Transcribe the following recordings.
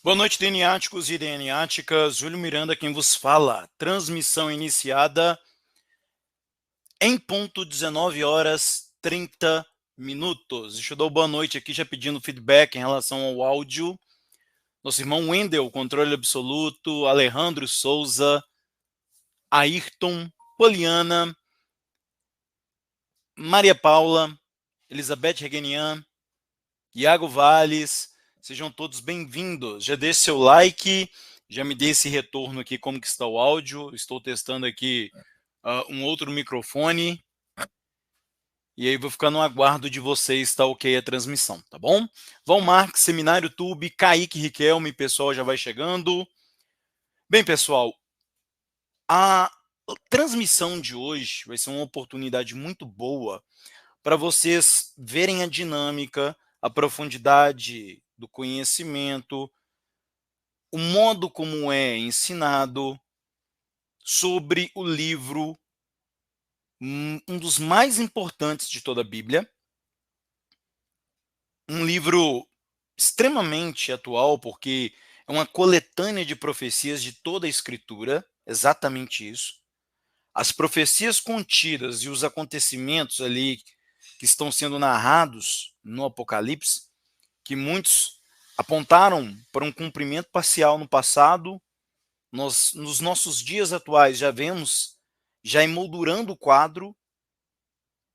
Boa noite, DNAticos e DNAticas. Júlio Miranda quem vos fala. Transmissão iniciada em ponto 19 horas 30 minutos. Deixa eu dar boa noite aqui, já pedindo feedback em relação ao áudio. Nosso irmão Wendel, controle absoluto. Alejandro Souza. Ayrton. Poliana. Maria Paula. Elizabeth Reguenian. Iago Valles. Sejam todos bem-vindos. Já deixe seu like, já me dê esse retorno aqui como que está o áudio. Estou testando aqui um outro microfone. E aí vou ficar no aguardo de vocês, tá ok a transmissão, tá bom? Val Marques, Seminário Tube, Kaique Riquelme, pessoal já vai chegando. Bem, pessoal, a transmissão de hoje vai ser uma oportunidade muito boa para vocês verem a dinâmica, a profundidade do conhecimento, o modo como é ensinado sobre o livro, um dos mais importantes de toda a Bíblia, um livro extremamente atual, porque é uma coletânea de profecias de toda a Escritura, exatamente isso. As profecias contidas e os acontecimentos ali que estão sendo narrados no Apocalipse, que muitos apontaram para um cumprimento parcial no passado, nós, nos nossos dias atuais, já vemos, já emoldurando o quadro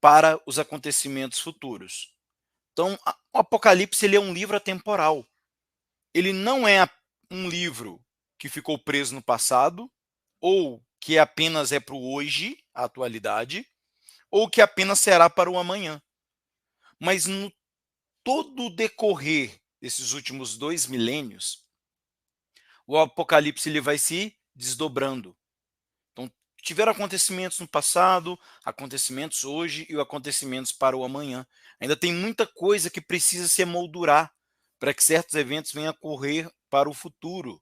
para os acontecimentos futuros. Então, o Apocalipse ele é um livro atemporal. Ele não é um livro que ficou preso no passado, ou que apenas é para o hoje, a atualidade, ou que apenas será para o amanhã. Mas no todo o decorrer desses últimos 2 milênios, o Apocalipse ele vai se desdobrando. Então, tiveram acontecimentos no passado, acontecimentos hoje e acontecimentos para o amanhã. Ainda tem muita coisa que precisa se emoldurar para que certos eventos venham a ocorrer para o futuro.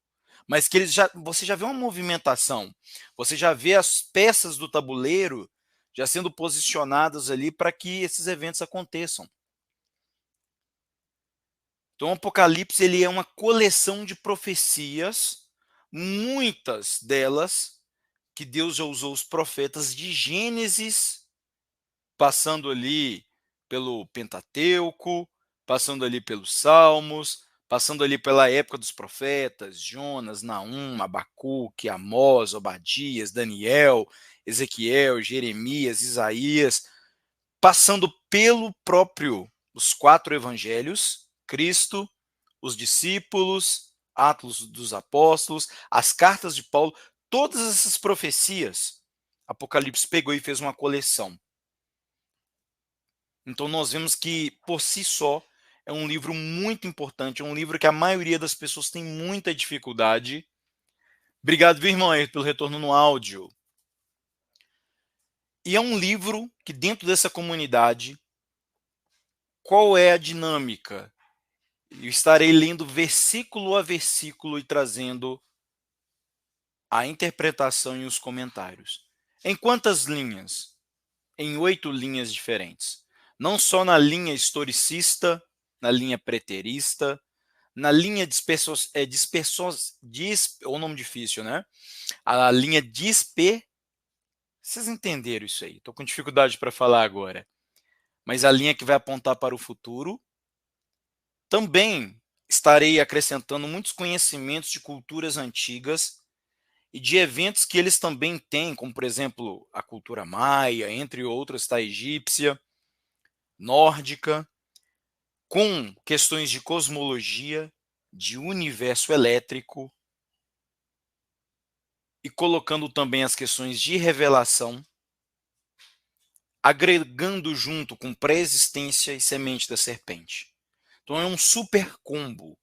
Mas que você já vê uma movimentação, você já vê as peças do tabuleiro já sendo posicionadas ali para que esses eventos aconteçam. Então, o Apocalipse ele é uma coleção de profecias, muitas delas que Deus já usou os profetas de Gênesis, passando ali pelo Pentateuco, passando ali pelos Salmos, passando ali pela época dos profetas, Jonas, Naum, Abacuque, Amós, Obadias, Daniel, Ezequiel, Jeremias, Isaías, passando pelo próprio, os 4 evangelhos, Cristo, os discípulos, Atos dos Apóstolos, as cartas de Paulo, todas essas profecias, Apocalipse pegou e fez uma coleção. Então nós vemos que, por si só, é um livro muito importante, é um livro que a maioria das pessoas tem muita dificuldade. Obrigado, viu, irmão, pelo retorno no áudio. E é um livro que, dentro dessa comunidade, qual é a dinâmica? Eu estarei lendo versículo a versículo e trazendo a interpretação e os comentários. Em quantas linhas? Em 8 linhas diferentes. Não só na linha historicista, na linha preterista, na linha é o nome difícil, né? A linha vocês entenderam isso aí? Estou com dificuldade para falar agora. Mas a linha que vai apontar para o futuro. Também estarei acrescentando muitos conhecimentos de culturas antigas e de eventos que eles também têm, como, por exemplo, a cultura maia, entre outras, a egípcia, nórdica, com questões de cosmologia, de universo elétrico, e colocando também as questões de revelação, agregando junto com pré-existência e semente da serpente. Então é um super combo,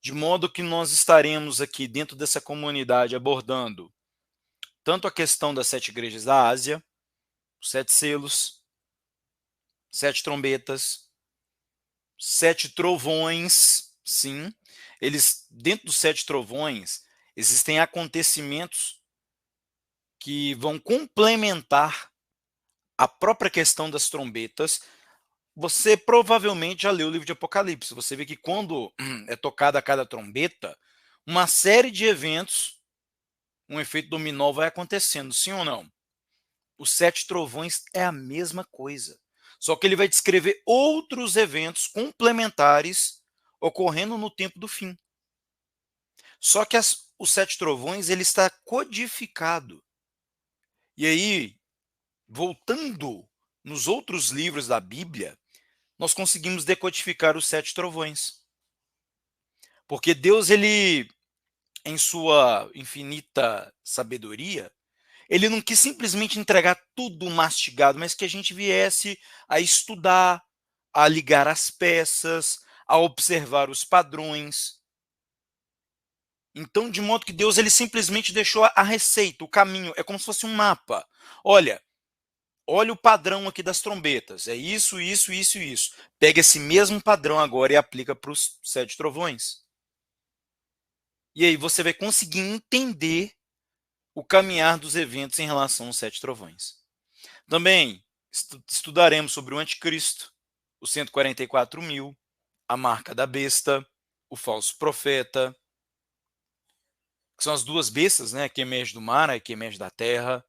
de modo que nós estaremos aqui dentro dessa comunidade abordando tanto a questão das 7 igrejas da Ásia, os 7 selos, 7 trombetas, 7 trovões, sim. Eles, dentro dos 7 trovões, existem acontecimentos que vão complementar a própria questão das trombetas, Você provavelmente já leu o livro de Apocalipse. Você vê que quando é tocada cada trombeta, uma série de eventos, um efeito dominó vai acontecendo, sim ou não? Os 7 trovões é a mesma coisa. Só que ele vai descrever outros eventos complementares ocorrendo no tempo do fim. Só que os 7 trovões ele está codificado. E aí, voltando nos outros livros da Bíblia, nós conseguimos decodificar os 7 trovões. Porque Deus, ele, em sua infinita sabedoria, ele não quis simplesmente entregar tudo mastigado, mas que a gente viesse a estudar, a ligar as peças, a observar os padrões. Então, de modo que Deus ele simplesmente deixou a receita, o caminho, é como se fosse um mapa. Olha o padrão aqui das trombetas, é isso, isso, isso e isso. Pega esse mesmo padrão agora e aplica para os 7 trovões. E aí você vai conseguir entender o caminhar dos eventos em relação aos 7 trovões. Também estudaremos sobre o anticristo, os 144.000, a marca da besta, o falso profeta, que são as duas bestas, né, que emerge do mar e que emerge da terra,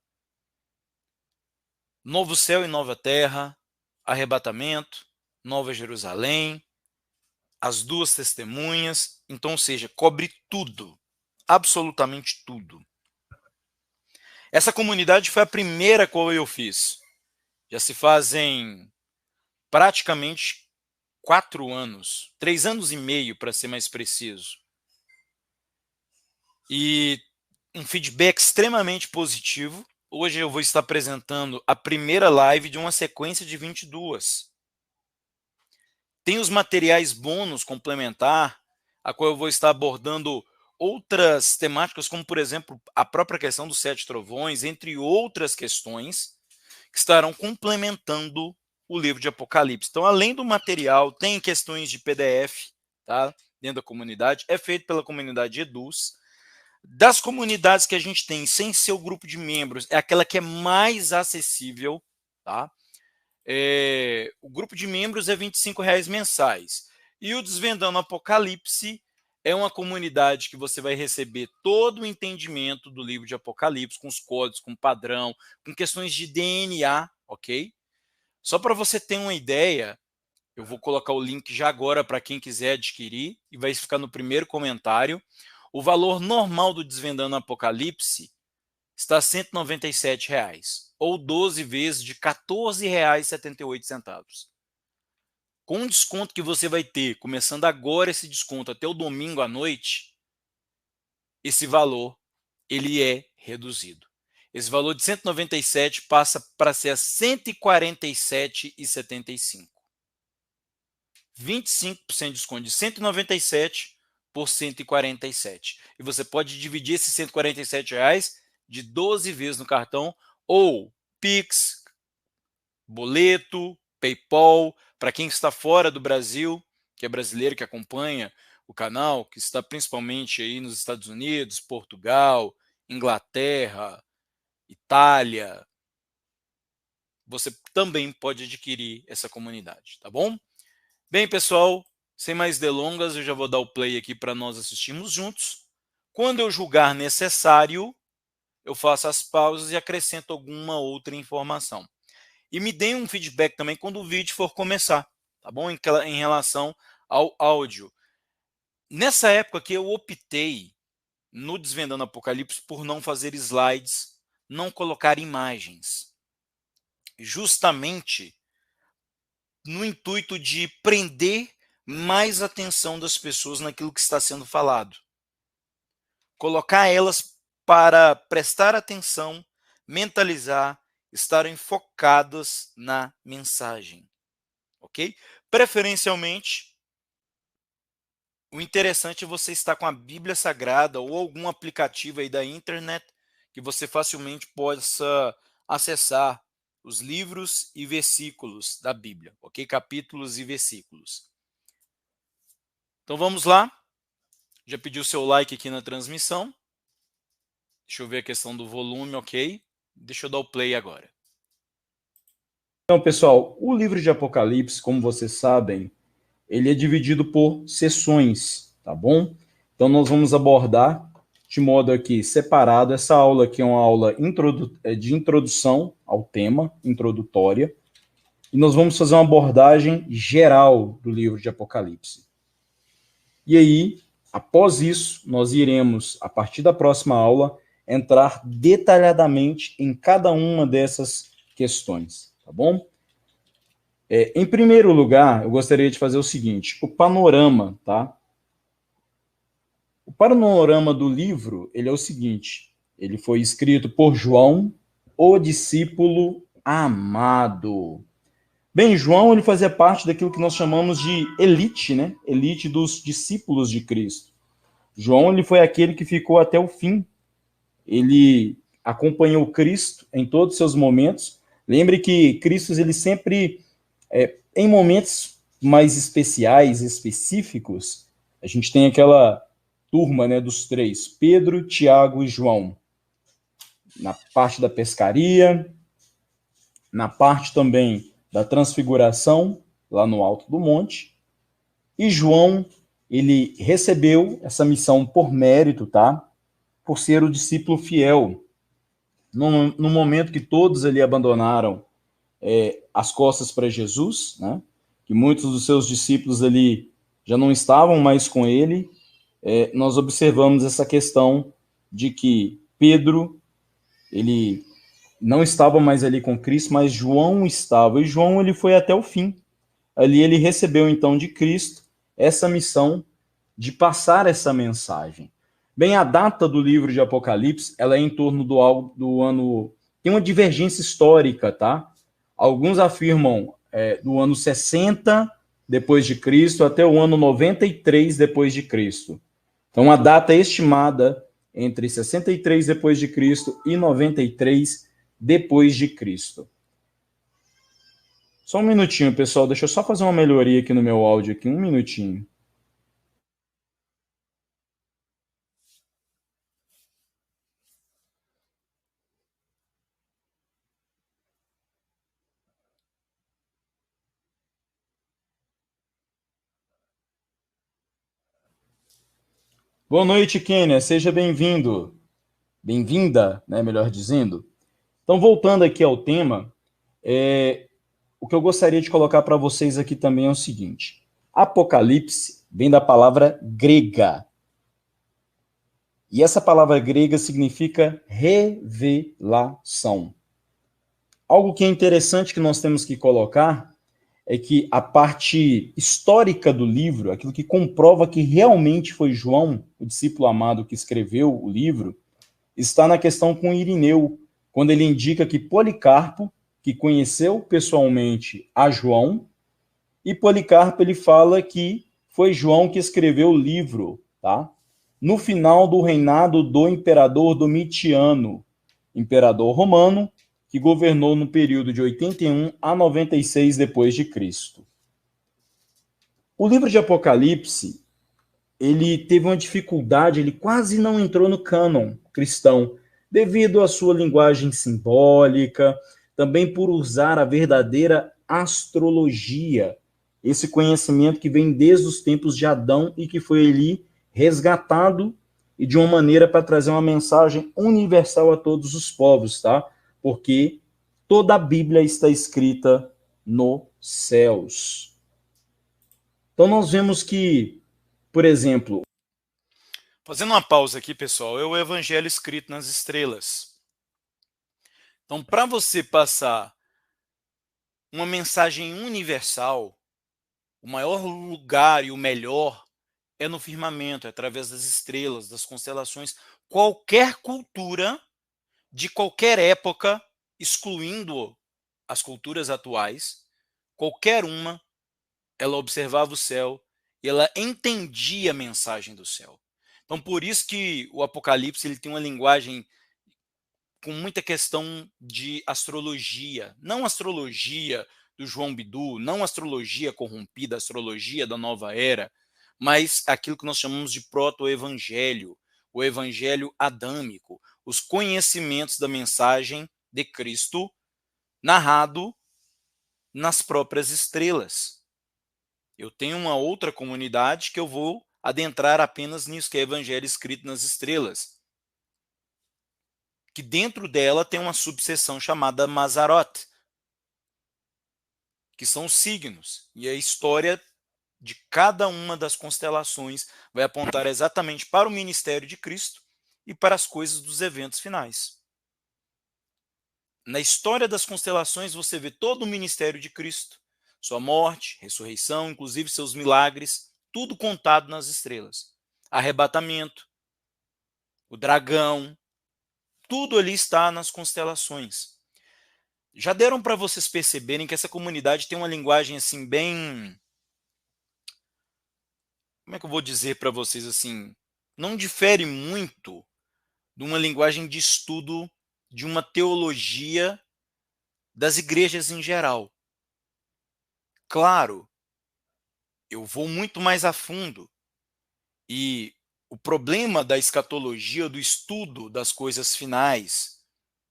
novo céu e nova terra, arrebatamento, Nova Jerusalém, as duas testemunhas, então, ou seja, cobre tudo, absolutamente tudo. Essa comunidade foi a primeira qual eu fiz. Já se fazem praticamente 4 anos, 3 anos e meio, para ser mais preciso. E um feedback extremamente positivo. Hoje eu vou estar apresentando a primeira live de uma sequência de 22. Tem os materiais bônus complementar, a qual eu vou estar abordando outras temáticas, como, por exemplo, a própria questão dos 7 trovões, entre outras questões, que estarão complementando o livro de Apocalipse. Então, além do material, tem questões de PDF, tá? Dentro da comunidade, é feito pela comunidade Eduz. Das comunidades que a gente tem, sem ser o grupo de membros, é aquela que é mais acessível, tá? O grupo de membros é R$ 25 mensais. E o Desvendando Apocalipse é uma comunidade que você vai receber todo o entendimento do livro de Apocalipse, com os códigos, com padrão, com questões de DNA, ok? Só para você ter uma ideia, eu vou colocar o link já agora para quem quiser adquirir e vai ficar no primeiro comentário. O valor normal do Desvendando Apocalipse está R$ 197, ou 12 vezes de R$ 14,78. Com o desconto que você vai ter, começando agora esse desconto até o domingo à noite, esse valor ele é reduzido. Esse valor de 197 passa para ser a 147,75. 25% de desconto de 197 por 147. E você pode dividir esses R$ 147 de 12 vezes no cartão, ou Pix, boleto, PayPal, para quem está fora do Brasil, que é brasileiro, que acompanha o canal, que está principalmente aí nos Estados Unidos, Portugal, Inglaterra, Itália, você também pode adquirir essa comunidade, tá bom? Bem, pessoal, sem mais delongas, eu já vou dar o play aqui para nós assistirmos juntos. Quando eu julgar necessário, eu faço as pausas e acrescento alguma outra informação. E me deem um feedback também quando o vídeo for começar, tá bom? Em relação ao áudio. Nessa época que eu optei no Desvendando Apocalipse por não fazer slides, não colocar imagens, justamente no intuito de prender mais atenção das pessoas naquilo que está sendo falado. Colocar elas para prestar atenção, mentalizar, estarem focadas na mensagem, ok? Preferencialmente, o interessante é você estar com a Bíblia Sagrada ou algum aplicativo aí da internet que você facilmente possa acessar os livros e versículos da Bíblia, ok? Capítulos e versículos. Então vamos lá. Já pedi o seu like aqui na transmissão. Deixa eu ver a questão do volume, ok? Deixa eu dar o play agora. Então, pessoal, o livro de Apocalipse, como vocês sabem, ele é dividido por sessões, tá bom? Então, nós vamos abordar de modo aqui separado. Essa aula aqui é uma aula de introdução ao tema, introdutória, e nós vamos fazer uma abordagem geral do livro de Apocalipse. E aí, após isso, nós iremos, a partir da próxima aula, entrar detalhadamente em cada uma dessas questões, tá bom? Em primeiro lugar, eu gostaria de fazer o seguinte: o panorama, tá? O panorama do livro, ele é o seguinte: ele foi escrito por João, o discípulo amado. Bem, João, ele fazia parte daquilo que nós chamamos de elite, né? Elite dos discípulos de Cristo. João, ele foi aquele que ficou até o fim. Ele acompanhou Cristo em todos os seus momentos. Lembre que Cristo, ele sempre, em momentos mais especiais, específicos, a gente tem aquela turma, né, dos três, Pedro, Tiago e João, na parte da pescaria, na parte também da transfiguração, lá no alto do monte, e João, ele recebeu essa missão por mérito, tá? Por ser o discípulo fiel. No momento que todos ali abandonaram as costas para Jesus, né? Que muitos dos seus discípulos ali já não estavam mais com ele, nós observamos essa questão de que Pedro, ele não estava mais ali com Cristo, mas João estava, e João ele foi até o fim. Ali ele recebeu então de Cristo essa missão de passar essa mensagem. Bem, a data do livro de Apocalipse, ela é em torno do ano... Tem uma divergência histórica, tá? Alguns afirmam do ano 60 depois de Cristo até o ano 93 depois de Cristo. Então, a data é estimada entre 63 depois de Cristo e 93 depois de Cristo. Só um minutinho, pessoal. Deixa eu só fazer uma melhoria aqui no meu áudio aqui, um minutinho. Boa noite, Kênia. Seja bem-vindo. Bem-vinda, né, melhor dizendo. Então, voltando aqui ao tema, o que eu gostaria de colocar para vocês aqui também é o seguinte: Apocalipse vem da palavra grega. E essa palavra grega significa revelação. Algo que é interessante que nós temos que colocar é que a parte histórica do livro, aquilo que comprova que realmente foi João, o discípulo amado, que escreveu o livro, está na questão com Irineu, quando ele indica que Policarpo, que conheceu pessoalmente a João, e Policarpo ele fala que foi João que escreveu o livro, tá? No final do reinado do imperador Domitiano, imperador romano, que governou no período de 81 a 96 depois de Cristo. O livro de Apocalipse, ele teve uma dificuldade, ele quase não entrou no cânon cristão, devido à sua linguagem simbólica, também por usar a verdadeira astrologia, esse conhecimento que vem desde os tempos de Adão e que foi ali resgatado e de uma maneira para trazer uma mensagem universal a todos os povos, tá? Porque toda a Bíblia está escrita nos céus. Então nós vemos que, por exemplo, Fazendo uma pausa aqui, pessoal, é o evangelho escrito nas estrelas. Então, para você passar uma mensagem universal, o maior lugar e o melhor é no firmamento, é através das estrelas, das constelações. Qualquer cultura de qualquer época, excluindo as culturas atuais, qualquer uma, ela observava o céu e ela entendia a mensagem do céu. Então, por isso que o Apocalipse ele tem uma linguagem com muita questão de astrologia. Não astrologia do João Bidu, não astrologia corrompida, astrologia da nova era, mas aquilo que nós chamamos de proto-evangelho, o evangelho adâmico, os conhecimentos da mensagem de Cristo narrado nas próprias estrelas. Eu tenho uma outra comunidade que eu vou adentrar apenas nisso, que é o Evangelho escrito nas estrelas, que dentro dela tem uma subseção chamada Mazzaroth, que são os signos, e a história de cada uma das constelações vai apontar exatamente para o ministério de Cristo e para as coisas dos eventos finais. Na história das constelações, você vê todo o ministério de Cristo, sua morte, ressurreição, inclusive seus milagres, tudo contado nas estrelas. Arrebatamento, o dragão, tudo ali está nas constelações. Já deram para vocês perceberem que essa comunidade tem uma linguagem assim bem, como é que eu vou dizer para vocês assim, não difere muito de uma linguagem de estudo de uma teologia das igrejas em geral. Claro, eu vou muito mais a fundo e o problema da escatologia, do estudo das coisas finais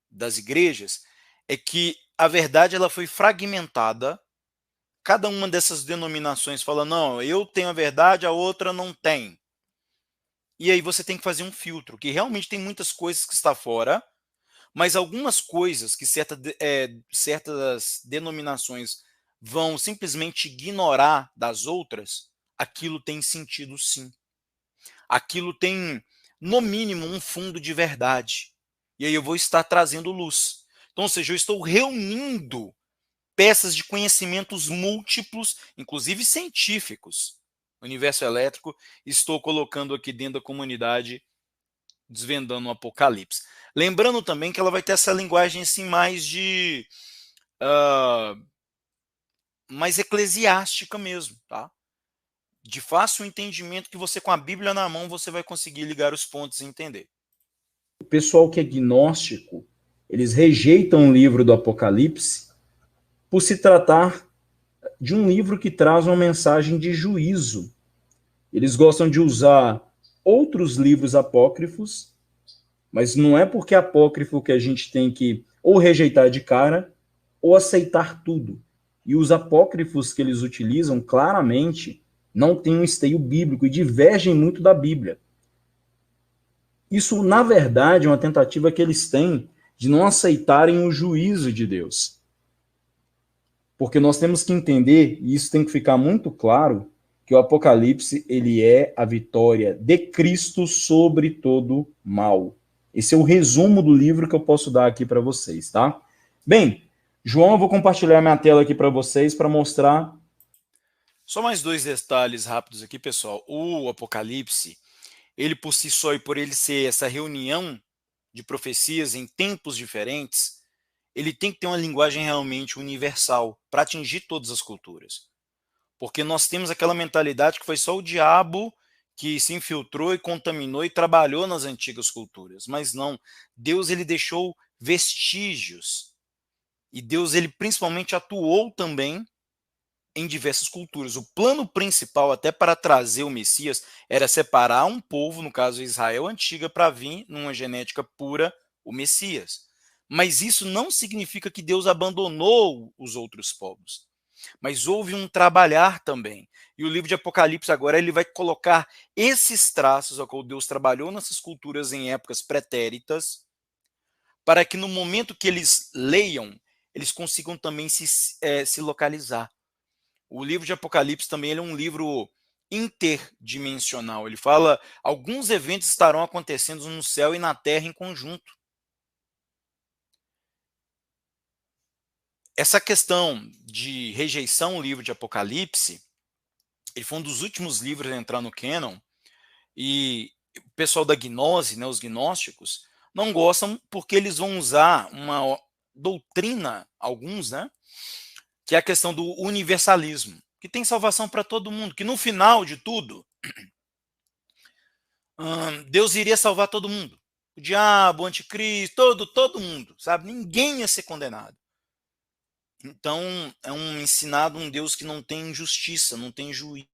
das igrejas, é que a verdade ela foi fragmentada. Cada uma dessas denominações fala, não, eu tenho a verdade, a outra não tem. E aí você tem que fazer um filtro, que realmente tem muitas coisas que está fora, mas algumas coisas que certas denominações vão simplesmente ignorar das outras, aquilo tem sentido sim. Aquilo tem, no mínimo, um fundo de verdade. E aí eu vou estar trazendo luz. Então, ou seja, eu estou reunindo peças de conhecimentos múltiplos, inclusive científicos, universo elétrico, estou colocando aqui dentro da comunidade, desvendando o Apocalipse. Lembrando também que ela vai ter essa linguagem assim mais de mais eclesiástica mesmo, tá? De fácil entendimento, que você com a Bíblia na mão você vai conseguir ligar os pontos e entender. O pessoal que é gnóstico, eles rejeitam o livro do Apocalipse por se tratar de um livro que traz uma mensagem de juízo. Eles gostam de usar outros livros apócrifos, mas não é porque é apócrifo que a gente tem que ou rejeitar de cara ou aceitar tudo. E os apócrifos que eles utilizam, claramente, não têm um esteio bíblico e divergem muito da Bíblia. Isso, na verdade, é uma tentativa que eles têm de não aceitarem o juízo de Deus. Porque nós temos que entender, e isso tem que ficar muito claro, que o Apocalipse ele é a vitória de Cristo sobre todo mal. Esse é o resumo do livro que eu posso dar aqui para vocês, tá? Bem, João, eu vou compartilhar minha tela aqui para vocês para mostrar. Só mais dois detalhes rápidos aqui, pessoal. O Apocalipse, ele por si só e por ele ser essa reunião de profecias em tempos diferentes, ele tem que ter uma linguagem realmente universal para atingir todas as culturas. Porque nós temos aquela mentalidade que foi só o diabo que se infiltrou e contaminou e trabalhou nas antigas culturas. Mas não, Deus ele deixou vestígios. E Deus ele principalmente atuou também em diversas culturas. O plano principal, até para trazer o Messias, era separar um povo, no caso Israel antiga, para vir numa genética pura o Messias. Mas isso não significa que Deus abandonou os outros povos. Mas houve um trabalhar também. E o livro de Apocalipse agora ele vai colocar esses traços ao qual Deus trabalhou nessas culturas em épocas pretéritas, para que no momento que eles leiam, eles consigam também se localizar. O livro de Apocalipse também ele é um livro interdimensional. Ele fala, alguns eventos estarão acontecendo no céu e na terra em conjunto. Essa questão de rejeição ao livro de Apocalipse, ele foi um dos últimos livros a entrar no cânon, e o pessoal da gnose, né, os gnósticos, não gostam porque eles vão usar uma doutrina, alguns, né, que é a questão do universalismo, que tem salvação para todo mundo, que no final de tudo, Deus iria salvar todo mundo. O diabo, o anticristo, todo mundo, sabe? Ninguém ia ser condenado. Então, é um ensinado um Deus que não tem justiça, não tem juízo.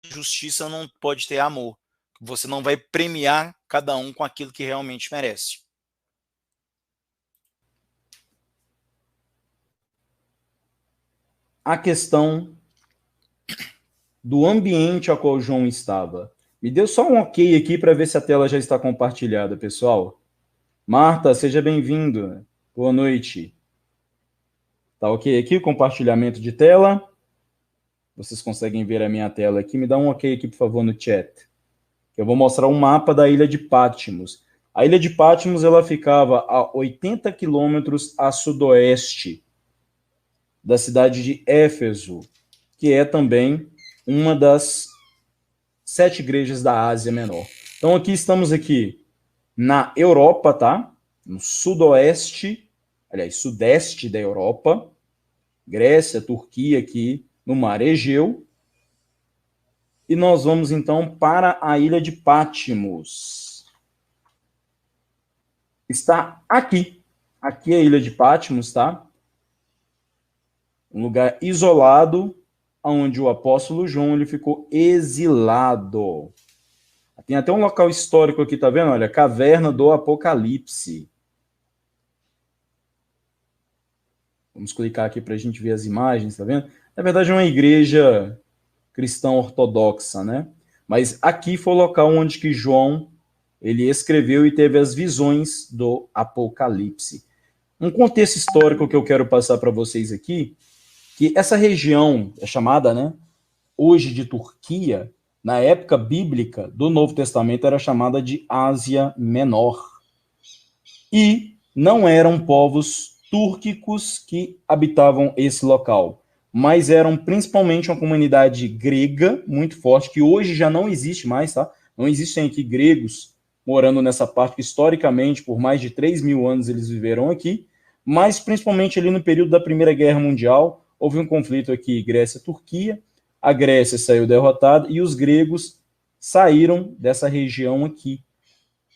Justiça não pode ter amor. Você não vai premiar cada um com aquilo que realmente merece. a questão do ambiente a qual João estava. Me dê só um ok aqui para ver se a tela já está compartilhada, pessoal. Marta, seja bem-vindo. Boa noite. Tá ok aqui o compartilhamento de tela? Vocês conseguem ver a minha tela aqui? Me dá um ok aqui, por favor, no chat. Eu vou mostrar um mapa da ilha de Patmos. A ilha de Patmos ela ficava a 80 quilômetros a sudoeste da cidade de Éfeso, que é também uma das 7 igrejas da Ásia Menor. Então, aqui estamos aqui na Europa, tá? No sudoeste, aliás, sudeste da Europa, Grécia, Turquia aqui no Mar Egeu. E nós vamos, então, para a ilha de Patmos. Está aqui. Aqui é a ilha de Patmos, tá? Um lugar isolado, onde o apóstolo João ele ficou exilado. Tem até um local histórico aqui, tá vendo? Olha, Caverna do Apocalipse. Vamos clicar aqui para a gente ver as imagens, tá vendo? Na verdade, é uma igreja cristã ortodoxa, né? Mas aqui foi o local onde que João ele escreveu e teve as visões do Apocalipse. Um contexto histórico que eu quero passar para vocês aqui, que essa região é chamada, né, hoje de Turquia, na época bíblica do Novo Testamento era chamada de Ásia Menor. E não eram povos túrquicos que habitavam esse local, mas eram principalmente uma comunidade grega muito forte, que hoje já não existe mais, tá? Não existem aqui gregos morando nessa parte, que historicamente, por mais de 3.000 anos eles viveram aqui, mas principalmente ali no período da Primeira Guerra Mundial, houve um conflito aqui Grécia-Turquia, a Grécia saiu derrotada e os gregos saíram dessa região aqui.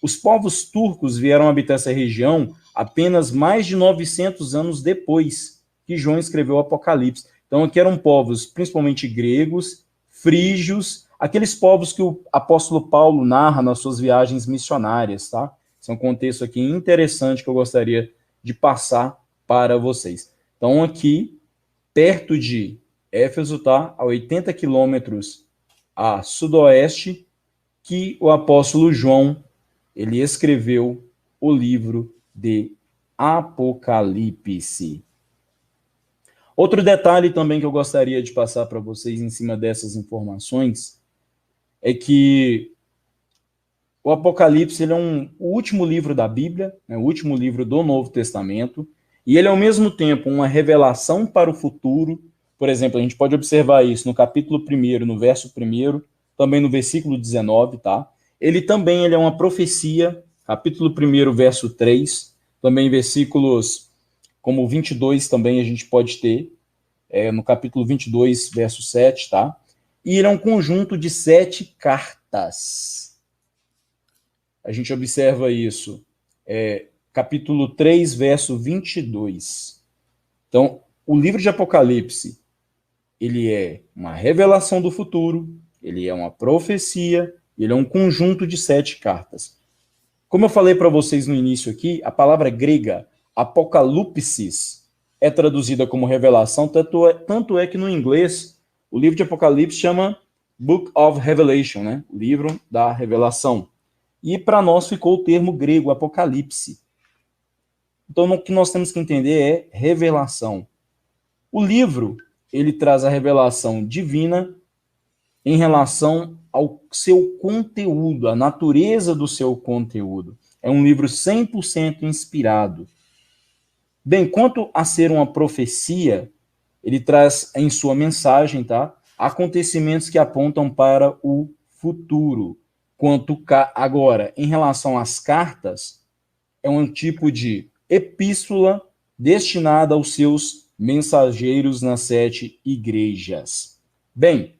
Os povos turcos vieram habitar essa região apenas mais de 900 anos depois que João escreveu o Apocalipse. Então aqui eram povos principalmente gregos, frígios, aqueles povos que o apóstolo Paulo narra nas suas viagens missionárias, tá? Esse é um contexto aqui interessante que eu gostaria de passar para vocês. Então aqui, perto de Éfeso, tá? A 80 quilômetros a sudoeste, que o apóstolo João ele escreveu o livro de Apocalipse. Outro detalhe também que eu gostaria de passar para vocês em cima dessas informações é que o Apocalipse ele é o último livro da Bíblia, né, o último livro do Novo Testamento, e ele é ao mesmo tempo uma revelação para o futuro. Por exemplo, a gente pode observar isso no capítulo 1, no verso 1, também no versículo 19, tá? Ele também é uma profecia, capítulo 1, verso 3, também versículos como 22 também a gente pode ter, no capítulo 22, verso 7, tá? E ele é um conjunto de 7 cartas. A gente observa isso, capítulo 3, verso 22. Então, o livro de Apocalipse, ele é uma revelação do futuro, ele é uma profecia, ele é um conjunto de 7 cartas. Como eu falei para vocês no início aqui, a palavra grega apocalipsis é traduzida como revelação, tanto é que no inglês o livro de Apocalipse chama Book of Revelation, né? O livro da revelação. E para nós ficou o termo grego apocalipse. Então o que nós temos que entender é revelação. O livro, ele traz a revelação divina em relação ao seu conteúdo, a natureza do seu conteúdo. É um livro 100% inspirado. Bem, quanto a ser uma profecia, ele traz em sua mensagem, tá, acontecimentos que apontam para o futuro. Agora, em relação às cartas, é um tipo de epístola destinada aos seus mensageiros nas 7 igrejas. Bem,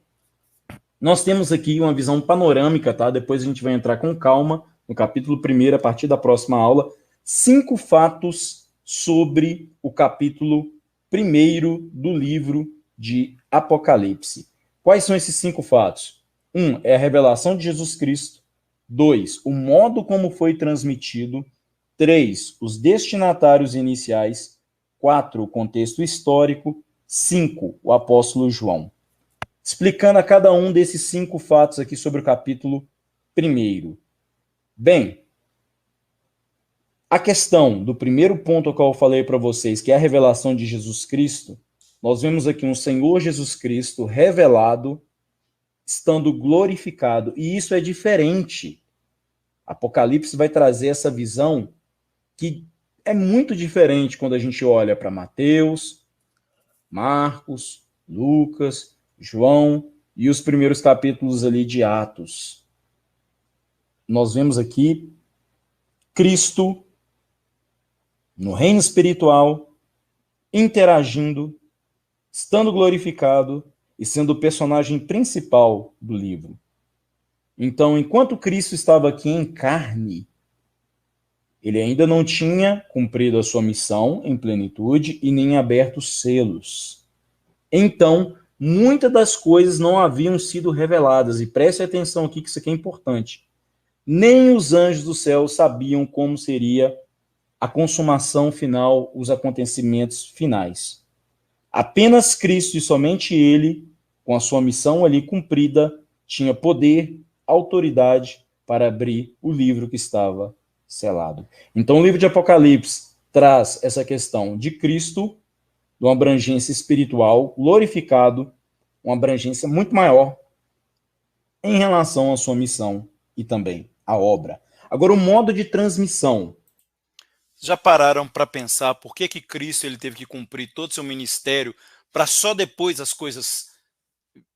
nós temos aqui uma visão panorâmica, tá? Depois a gente vai entrar com calma no capítulo 1, a partir da próxima aula, 5 fatos sobre o capítulo 1 do livro de Apocalipse. Quais são esses 5 fatos? 1 é a revelação de Jesus Cristo. 2, o modo como foi transmitido. 3, os destinatários iniciais. 4, o contexto histórico. 5, o apóstolo João, explicando a cada um desses 5 fatos aqui sobre o capítulo 1. Bem, a questão do primeiro ponto que eu falei para vocês, que é a revelação de Jesus Cristo, nós vemos aqui um Senhor Jesus Cristo revelado, estando glorificado, e isso é diferente. Apocalipse vai trazer essa visão que é muito diferente quando a gente olha para Mateus, Marcos, Lucas, João e os primeiros capítulos ali de Atos. Nós vemos aqui Cristo no reino espiritual, interagindo, estando glorificado e sendo o personagem principal do livro. Então, enquanto Cristo estava aqui em carne, ele ainda não tinha cumprido a sua missão em plenitude e nem aberto os selos. Então, muitas das coisas não haviam sido reveladas. E preste atenção aqui que isso aqui é importante. Nem os anjos do céu sabiam como seria a consumação final, os acontecimentos finais. Apenas Cristo e somente Ele, com a sua missão ali cumprida, tinha poder, autoridade para abrir o livro que estava selado. Então, o livro de Apocalipse traz essa questão de Cristo, de uma abrangência espiritual, glorificado, uma abrangência muito maior em relação à sua missão e também à obra. Agora, o modo de transmissão. Já pararam para pensar por que Cristo ele teve que cumprir todo o seu ministério para só depois as coisas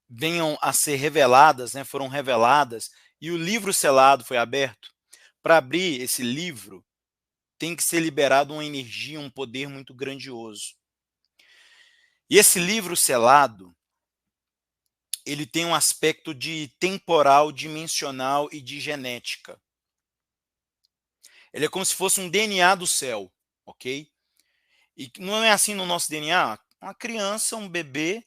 venham a ser reveladas, né? Foram reveladas, e o livro selado foi aberto? Para abrir esse livro, tem que ser liberado uma energia, um poder muito grandioso. E esse livro selado, ele tem um aspecto de temporal, dimensional e de genética. Ele é como se fosse um DNA do céu, ok? E não é assim no nosso DNA. Uma criança, um bebê,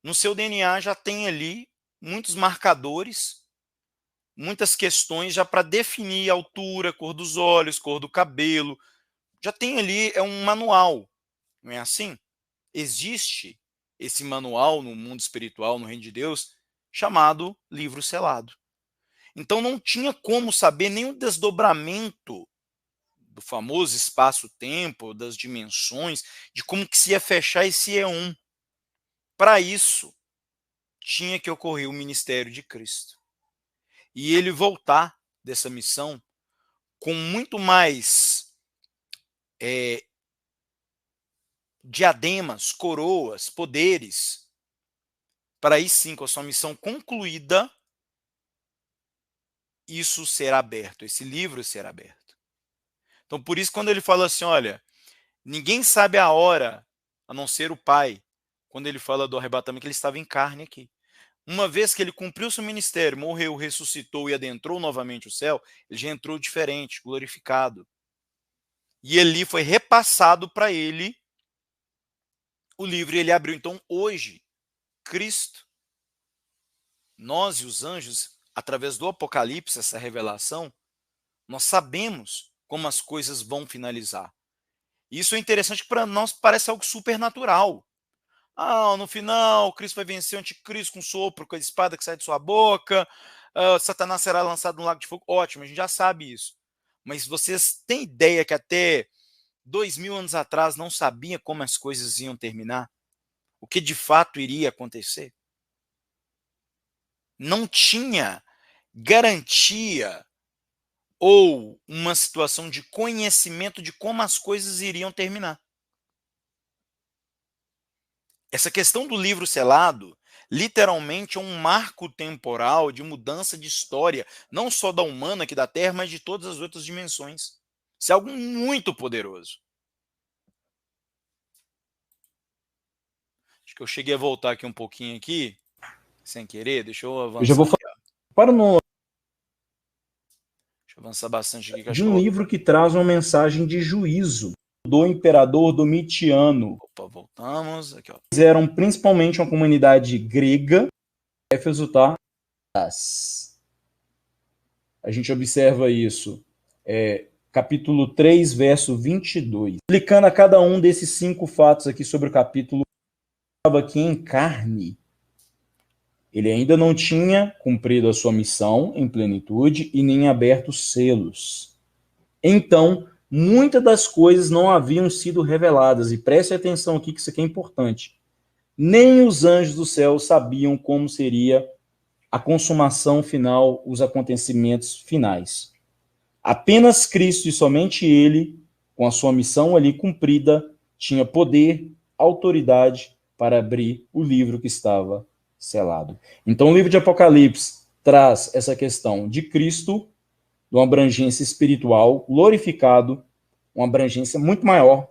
no seu DNA já tem ali muitos marcadores, muitas questões já para definir a altura, cor dos olhos, cor do cabelo. Já tem ali, é um manual, não é assim? Existe esse manual no mundo espiritual, no reino de Deus, chamado livro selado. Então não tinha como saber nem o desdobramento do famoso espaço-tempo, das dimensões, de como que se ia fechar esse éon. Para isso, tinha que ocorrer o ministério de Cristo. E ele voltar dessa missão com muito mais diademas, coroas, poderes, para aí sim, com a sua missão concluída, isso será aberto, esse livro será aberto. Então, por isso, quando ele fala assim, olha, ninguém sabe a hora, a não ser o Pai, quando ele fala do arrebatamento, que ele estava em carne aqui. Uma vez que ele cumpriu seu ministério, morreu, ressuscitou e adentrou novamente o céu, ele já entrou diferente, glorificado. E ali foi repassado para ele o livro, e ele abriu. Então, hoje, Cristo, nós e os anjos, através do Apocalipse, essa revelação, nós sabemos como as coisas vão finalizar. Isso é interessante, para nós parece algo supernatural. No final, Cristo vai vencer o anticristo com sopro, com a espada que sai de sua boca, Satanás será lançado no lago de fogo. Ótimo, a gente já sabe isso. Mas vocês têm ideia que até 2000 anos atrás não sabia como as coisas iam terminar? O que de fato iria acontecer? Não tinha garantia ou uma situação de conhecimento de como as coisas iriam terminar. Essa questão do livro selado, literalmente é um marco temporal de mudança de história, não só da humana aqui da Terra, mas de todas as outras dimensões. Isso é algo muito poderoso. Acho que eu cheguei a voltar aqui um pouquinho aqui, sem querer. Deixa eu avançar. Eu já vou falar para no Deixa eu avançar bastante aqui. de um livro que traz uma mensagem de juízo do imperador Domitiano. Opa, voltamos. Aqui, ó. Eles eram principalmente uma comunidade grega. Éfeso, tá? A gente observa isso. Capítulo 3, verso 22. Explicando a cada um desses 5 fatos aqui sobre o capítulo. estava aqui em carne. Ele ainda não tinha cumprido a sua missão em plenitude e nem aberto os selos. Então, muitas das coisas não haviam sido reveladas. E preste atenção aqui que isso aqui é importante. Nem os anjos do céu sabiam como seria a consumação final, os acontecimentos finais. Apenas Cristo e somente Ele, com a sua missão ali cumprida, tinha poder, autoridade para abrir o livro que estava selado. Então, o livro de Apocalipse traz essa questão de Cristo, de uma abrangência espiritual, glorificado, uma abrangência muito maior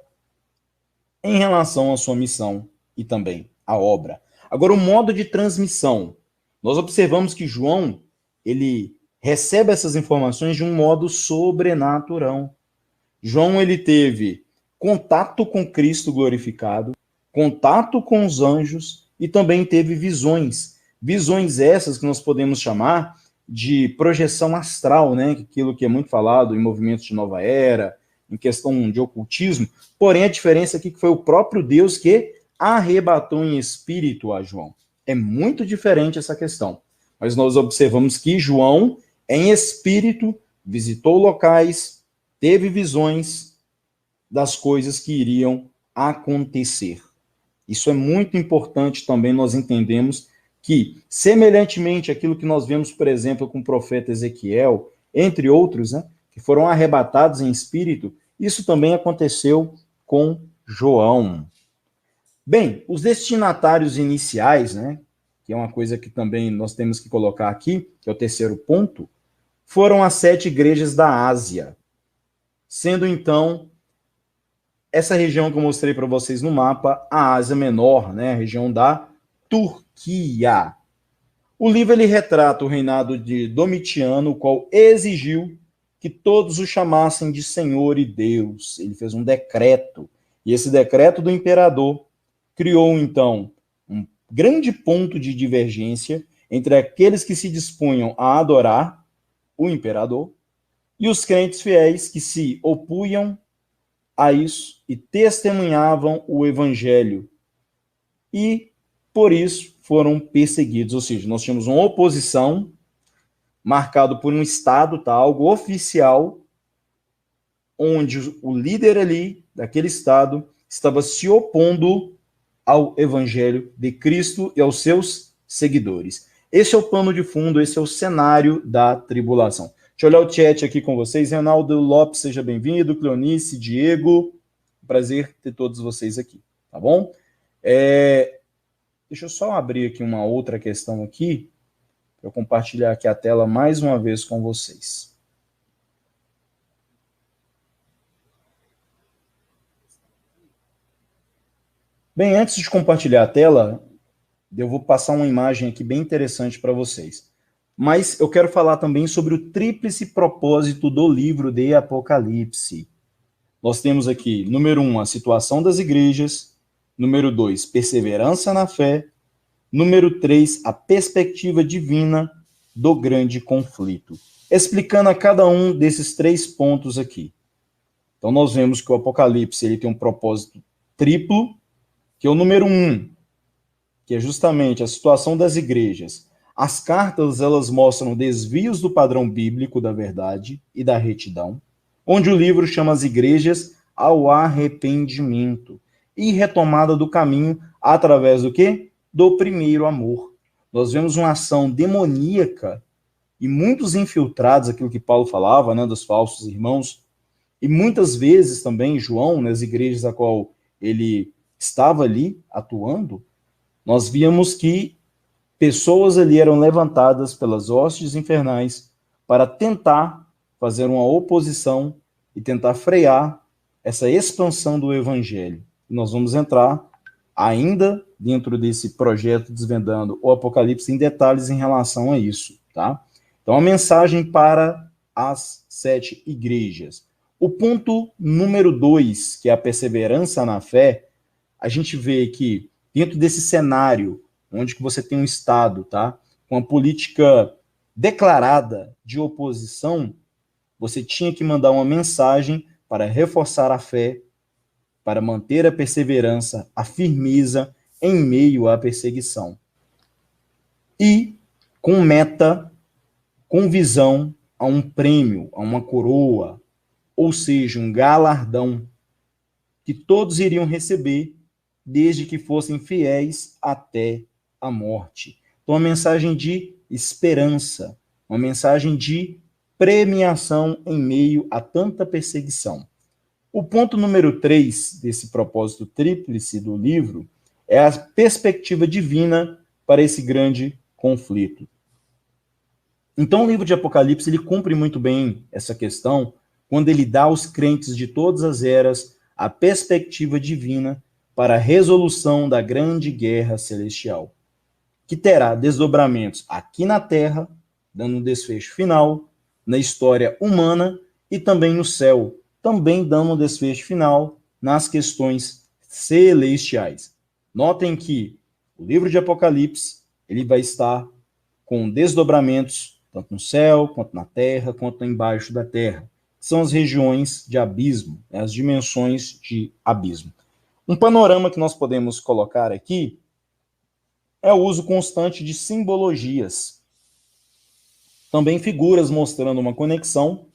em relação à sua missão e também à obra. Agora, o modo de transmissão. Nós observamos que João, ele recebe essas informações de um modo sobrenatural. João, ele teve contato com Cristo glorificado, contato com os anjos e também teve visões. Visões essas que nós podemos chamar de projeção astral, né? Aquilo que é muito falado em movimentos de nova era, em questão de ocultismo. Porém, a diferença aqui é que foi o próprio Deus que arrebatou em espírito a João. É muito diferente essa questão. Mas nós observamos que João, em espírito, visitou locais, teve visões das coisas que iriam acontecer. Isso é muito importante também nós entendemos que, semelhantemente àquilo que nós vemos, por exemplo, com o profeta Ezequiel, entre outros, né, que foram arrebatados em espírito, isso também aconteceu com João. Bem, os destinatários iniciais, né, que é uma coisa que também nós temos que colocar aqui, que é o terceiro ponto, foram as 7 igrejas da Ásia, sendo então essa região que eu mostrei para vocês no mapa, a Ásia Menor, né, a região da Turquia. O livro ele retrata o reinado de Domiciano, o qual exigiu que todos o chamassem de Senhor e Deus. Ele fez um decreto, e esse decreto do imperador criou, então, um grande ponto de divergência entre aqueles que se dispunham a adorar o imperador e os crentes fiéis que se opunham a isso e testemunhavam o evangelho. E, por isso, foram perseguidos. Ou seja, nós tínhamos uma oposição marcado por um Estado, tá, algo oficial, onde o líder ali, daquele Estado, estava se opondo ao Evangelho de Cristo e aos seus seguidores. Esse é o pano de fundo, esse é o cenário da tribulação. Deixa eu olhar o chat aqui com vocês. Reinaldo Lopes, seja bem-vindo. Cleonice, Diego, prazer ter todos vocês aqui, tá bom? Deixa eu só abrir aqui uma outra questão aqui, para eu compartilhar aqui a tela mais uma vez com vocês. Bem, antes de compartilhar a tela, eu vou passar uma imagem aqui bem interessante para vocês. Mas eu quero falar também sobre o tríplice propósito do livro de Apocalipse. Nós temos aqui, número 1, a situação das igrejas, número 2, perseverança na fé, número 3, a perspectiva divina do grande conflito. Explicando a cada um desses 3 pontos aqui. Então, nós vemos que o Apocalipse ele tem um propósito triplo, que é o número 1, que é justamente a situação das igrejas. As cartas, elas mostram desvios do padrão bíblico da verdade e da retidão, onde o livro chama as igrejas ao arrependimento e retomada do caminho através do quê? Do primeiro amor. Nós vemos uma ação demoníaca e muitos infiltrados, aquilo que Paulo falava, né, dos falsos irmãos, e muitas vezes também João, nas igrejas a qual ele estava ali atuando, nós víamos que pessoas ali eram levantadas pelas hostes infernais para tentar fazer uma oposição e tentar frear essa expansão do evangelho. E nós vamos entrar ainda dentro desse projeto Desvendando o Apocalipse em detalhes em relação a isso, tá? Então, a mensagem para as 7 igrejas. O ponto número 2, que é a perseverança na fé, a gente vê que dentro desse cenário onde que você tem um Estado, tá, com uma política declarada de oposição, você tinha que mandar uma mensagem para reforçar a fé, para manter a perseverança, a firmeza em meio à perseguição. E com meta, com visão a um prêmio, a uma coroa, ou seja, um galardão que todos iriam receber desde que fossem fiéis até a morte. Então, uma mensagem de esperança, uma mensagem de premiação em meio a tanta perseguição. O ponto número 3 desse propósito tríplice do livro é a perspectiva divina para esse grande conflito. Então, o livro de Apocalipse ele cumpre muito bem essa questão quando ele dá aos crentes de todas as eras a perspectiva divina para a resolução da grande guerra celestial, que terá desdobramentos aqui na Terra, dando um desfecho final, na história humana e também no céu, também dando um desfecho final nas questões celestiais. Notem que o livro de Apocalipse ele vai estar com desdobramentos tanto no céu, quanto na terra, quanto embaixo da terra. São as regiões de abismo, as dimensões de abismo. Um panorama que nós podemos colocar aqui é o uso constante de simbologias. Também figuras mostrando uma conexão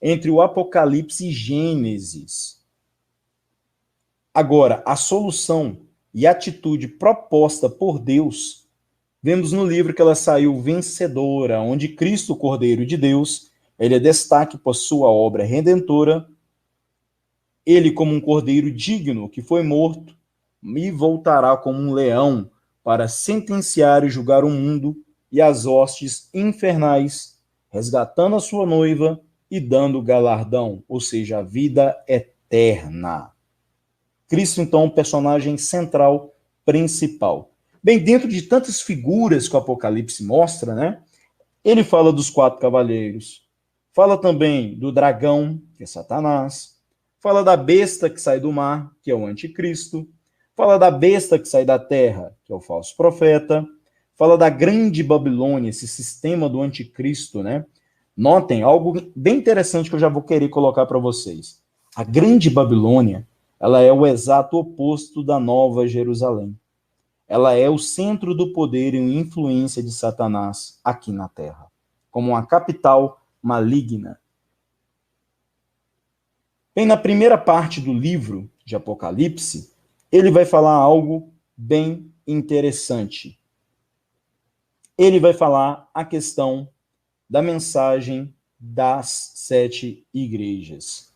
entre o Apocalipse e Gênesis. Agora, a solução e atitude proposta por Deus, vemos no livro que ela saiu vencedora, onde Cristo, o Cordeiro de Deus, ele é destaque por sua obra redentora, ele como um cordeiro digno que foi morto e voltará como um leão para sentenciar e julgar o mundo e as hostes infernais, resgatando a sua noiva e dando galardão, ou seja, a vida eterna. Cristo, então, um personagem central, principal. Bem, dentro de tantas figuras que o Apocalipse mostra, né? Ele fala dos 4 cavaleiros, fala também do dragão, que é Satanás, fala da besta que sai do mar, que é o anticristo, fala da besta que sai da terra, que é o falso profeta, fala da grande Babilônia, esse sistema do anticristo, né? Notem algo bem interessante que eu já vou querer colocar para vocês. A grande Babilônia, ela é o exato oposto da Nova Jerusalém. Ela é o centro do poder e influência de Satanás aqui na Terra, como uma capital maligna. Bem, na primeira parte do livro de Apocalipse, ele vai falar algo bem interessante. Ele vai falar a questão da mensagem das 7 igrejas.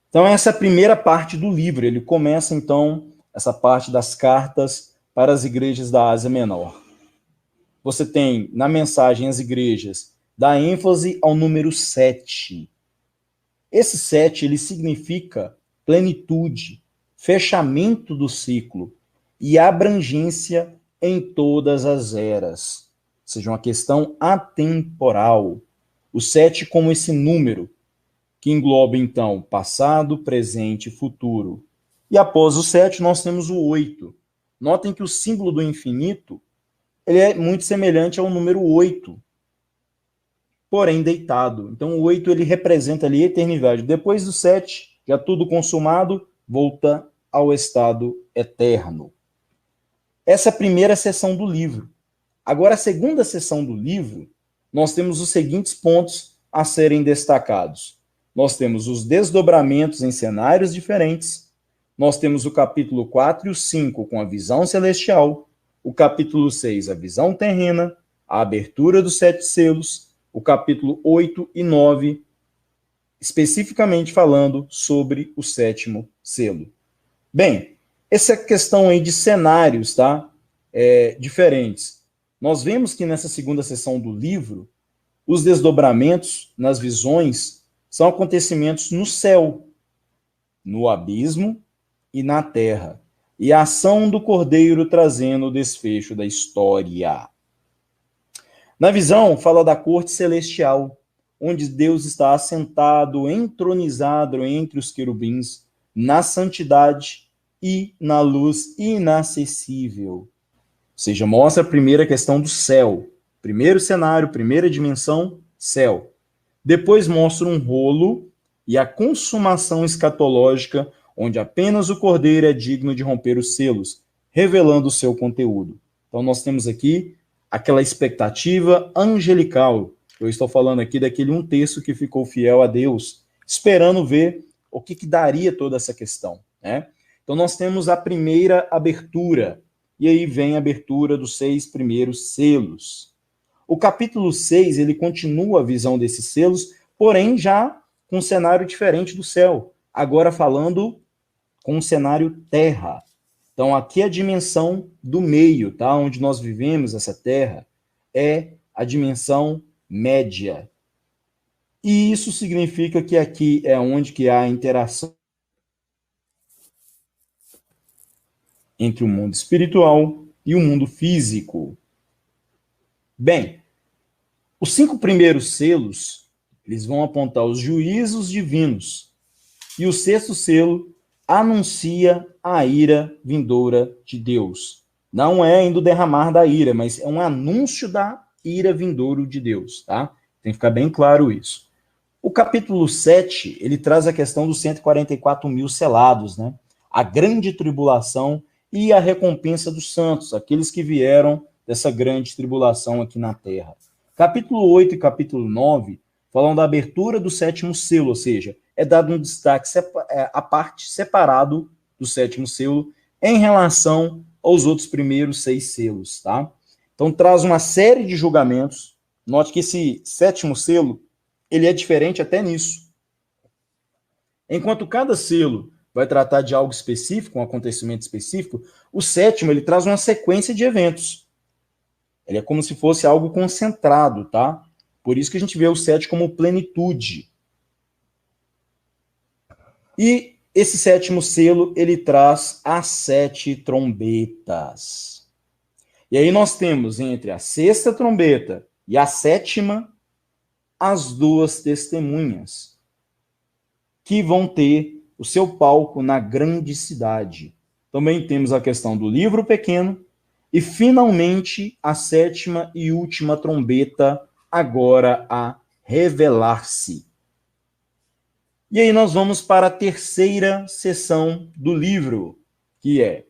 Então, essa é a primeira parte do livro. Ele começa, então, essa parte das cartas para as igrejas da Ásia Menor. Você tem, na mensagem às igrejas, dá ênfase ao número 7. Esse 7, ele significa plenitude, fechamento do ciclo e abrangência em todas as eras. Ou seja, uma questão atemporal. O 7 como esse número, que engloba, então, passado, presente e futuro. E após o 7, nós temos o 8. Notem que o símbolo do infinito ele é muito semelhante ao número 8, porém deitado. Então, o 8 ele representa ali a eternidade. Depois do 7, já tudo consumado, volta ao estado eterno. Essa é a primeira seção do livro. Agora, a segunda seção do livro, nós temos os seguintes pontos a serem destacados. Nós temos os desdobramentos em cenários diferentes. Nós temos o capítulo 4 e o 5 com a visão celestial, o capítulo 6 a visão terrena, a abertura dos 7 selos, o capítulo 8 e 9, especificamente falando sobre o 7º selo. Bem, essa questão aí de cenários, tá? Diferentes. Nós vemos que nessa segunda sessão do livro, os desdobramentos nas visões são acontecimentos no céu, no abismo e na terra. E a ação do Cordeiro trazendo o desfecho da história. Na visão, fala da corte celestial, onde Deus está assentado, entronizado entre os querubins, na santidade e na luz inacessível. Ou seja, mostra a primeira questão do céu. Primeiro cenário, primeira dimensão, céu. Depois mostra um rolo e a consumação escatológica, onde apenas o Cordeiro é digno de romper os selos. revelando o seu conteúdo. Então, nós temos aqui aquela expectativa angelical. Eu estou falando aqui daquele um terço que ficou fiel a Deus, esperando ver o que daria toda essa questão, né? Então, nós temos a primeira abertura, e aí vem a abertura dos 6 primeiros selos. O capítulo 6, ele continua a visão desses selos, porém já com um cenário diferente do céu. Agora falando com um cenário terra. Então, aqui a dimensão do meio, tá? Onde nós vivemos, essa terra, é a dimensão média. E isso significa que aqui é onde que há a interação entre o mundo espiritual e o mundo físico. Bem, os 5 primeiros selos, eles vão apontar os juízos divinos. E o 6º selo anuncia a ira vindoura de Deus. Não é ainda o derramar da ira, mas é um anúncio da ira vindouro de Deus, tá? Tem que ficar bem claro isso. O capítulo 7, ele traz a questão dos 144 mil selados, né? A grande tribulação e a recompensa dos santos, aqueles que vieram dessa grande tribulação aqui na terra. Capítulo 8 e capítulo 9 falam da abertura do 7º selo, ou seja, é dado um destaque à parte separado do 7º selo em relação aos outros primeiros 6 selos, tá? Então traz uma série de julgamentos. Note que esse 7º selo, ele é diferente até nisso. Enquanto cada selo vai tratar de algo específico, um acontecimento específico, o 7º, ele traz uma sequência de eventos. Ele é como se fosse algo concentrado, tá? Por isso que a gente vê o 7 como plenitude. E esse 7º selo, ele traz as 7 trombetas. E aí nós temos entre a 6ª trombeta e a 7ª, as 2 testemunhas, que vão ter o seu palco na grande cidade. Também temos a questão do livro pequeno e, finalmente, a 7ª e última trombeta, agora a revelar-se. E aí nós vamos para a 3ª sessão do livro, que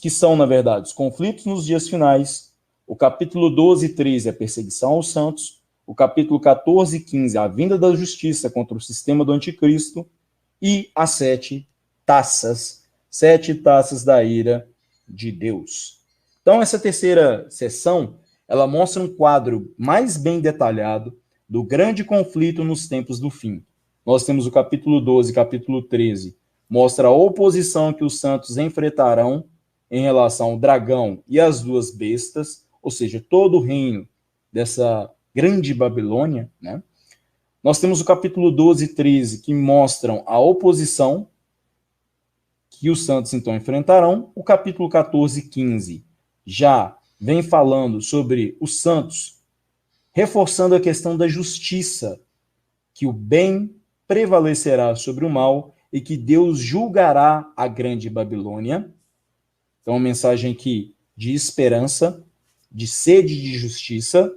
são, na verdade, os conflitos nos dias finais. O capítulo 12 e 13, a perseguição aos santos. O capítulo 14 e 15, a vinda da justiça contra o sistema do anticristo. E as 7 taças da ira de Deus. Então, essa 3ª sessão, ela mostra um quadro mais bem detalhado do grande conflito nos tempos do fim. Nós temos o capítulo 12 e capítulo 13, mostra a oposição que os santos enfrentarão em relação ao dragão e às 2 bestas, ou seja, todo o reino dessa grande Babilônia, né? Nós temos o capítulo 12 e 13, que mostram a oposição que os santos então enfrentarão. O capítulo 14 e 15 já vem falando sobre os santos, reforçando a questão da justiça, que o bem prevalecerá sobre o mal e que Deus julgará a grande Babilônia. Então, uma mensagem aqui de esperança, de sede de justiça.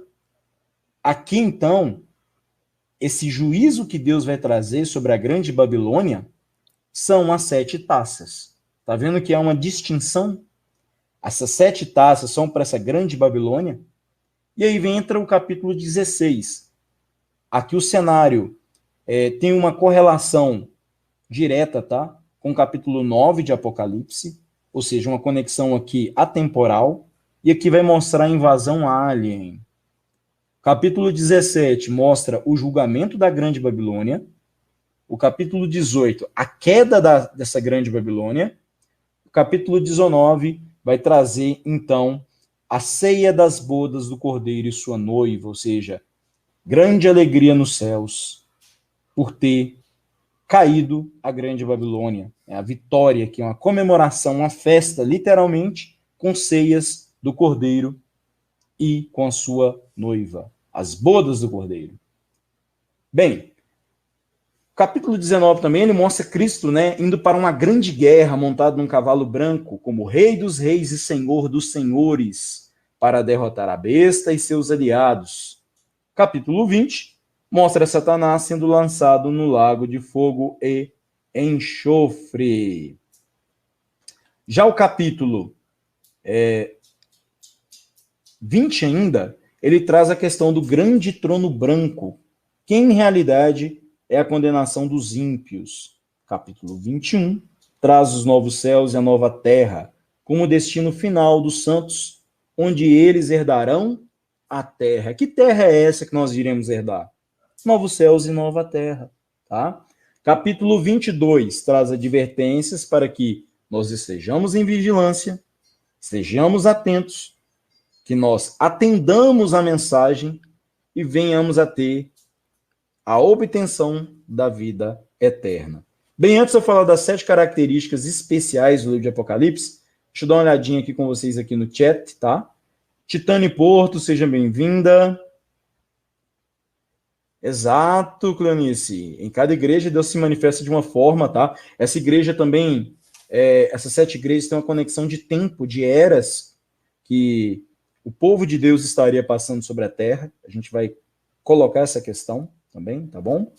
Aqui, então, esse juízo que Deus vai trazer sobre a grande Babilônia são as 7 taças. Está vendo que há uma distinção? Essas 7 taças são para essa grande Babilônia. E aí entra o capítulo 16. Aqui o cenário tem uma correlação direta, tá? Com o capítulo 9 de Apocalipse, ou seja, uma conexão aqui atemporal, e aqui vai mostrar a invasão alien. Capítulo 17 mostra o julgamento da grande Babilônia. O capítulo 18, a queda dessa grande Babilônia. O capítulo 19 vai trazer, então, a ceia das bodas do Cordeiro e sua noiva, ou seja, grande alegria nos céus por ter caído a grande Babilônia. É a vitória, que é uma comemoração, uma festa, literalmente, com ceias do Cordeiro e com a sua noiva, as bodas do Cordeiro. Bem, o capítulo 19 também, ele mostra Cristo, né, indo para uma grande guerra, montado num cavalo branco, como Rei dos Reis e Senhor dos Senhores, para derrotar a besta e seus aliados. Capítulo 20 mostra Satanás sendo lançado no lago de fogo e enxofre. Já o capítulo 20 ainda, ele traz a questão do grande trono branco, que em realidade é a condenação dos ímpios. Capítulo 21 traz os novos céus e a nova terra, como destino final dos santos, onde eles herdarão a terra. Que terra é essa que nós iremos herdar? Novos céus e nova terra. Tá? Capítulo 22 traz advertências para que nós estejamos em vigilância, estejamos atentos, que nós atendamos a mensagem e venhamos a ter a obtenção da vida eterna. Bem, antes de eu falar das 7 características especiais do livro de Apocalipse, deixa eu dar uma olhadinha aqui com vocês aqui no chat, tá? Titane Porto, seja bem-vinda. Exato, Cleonice. Em cada igreja Deus se manifesta de uma forma, tá? Essa igreja também, essas 7 igrejas têm uma conexão de tempo, de eras, que o povo de Deus estaria passando sobre a terra. A gente vai colocar essa questão também, tá bom?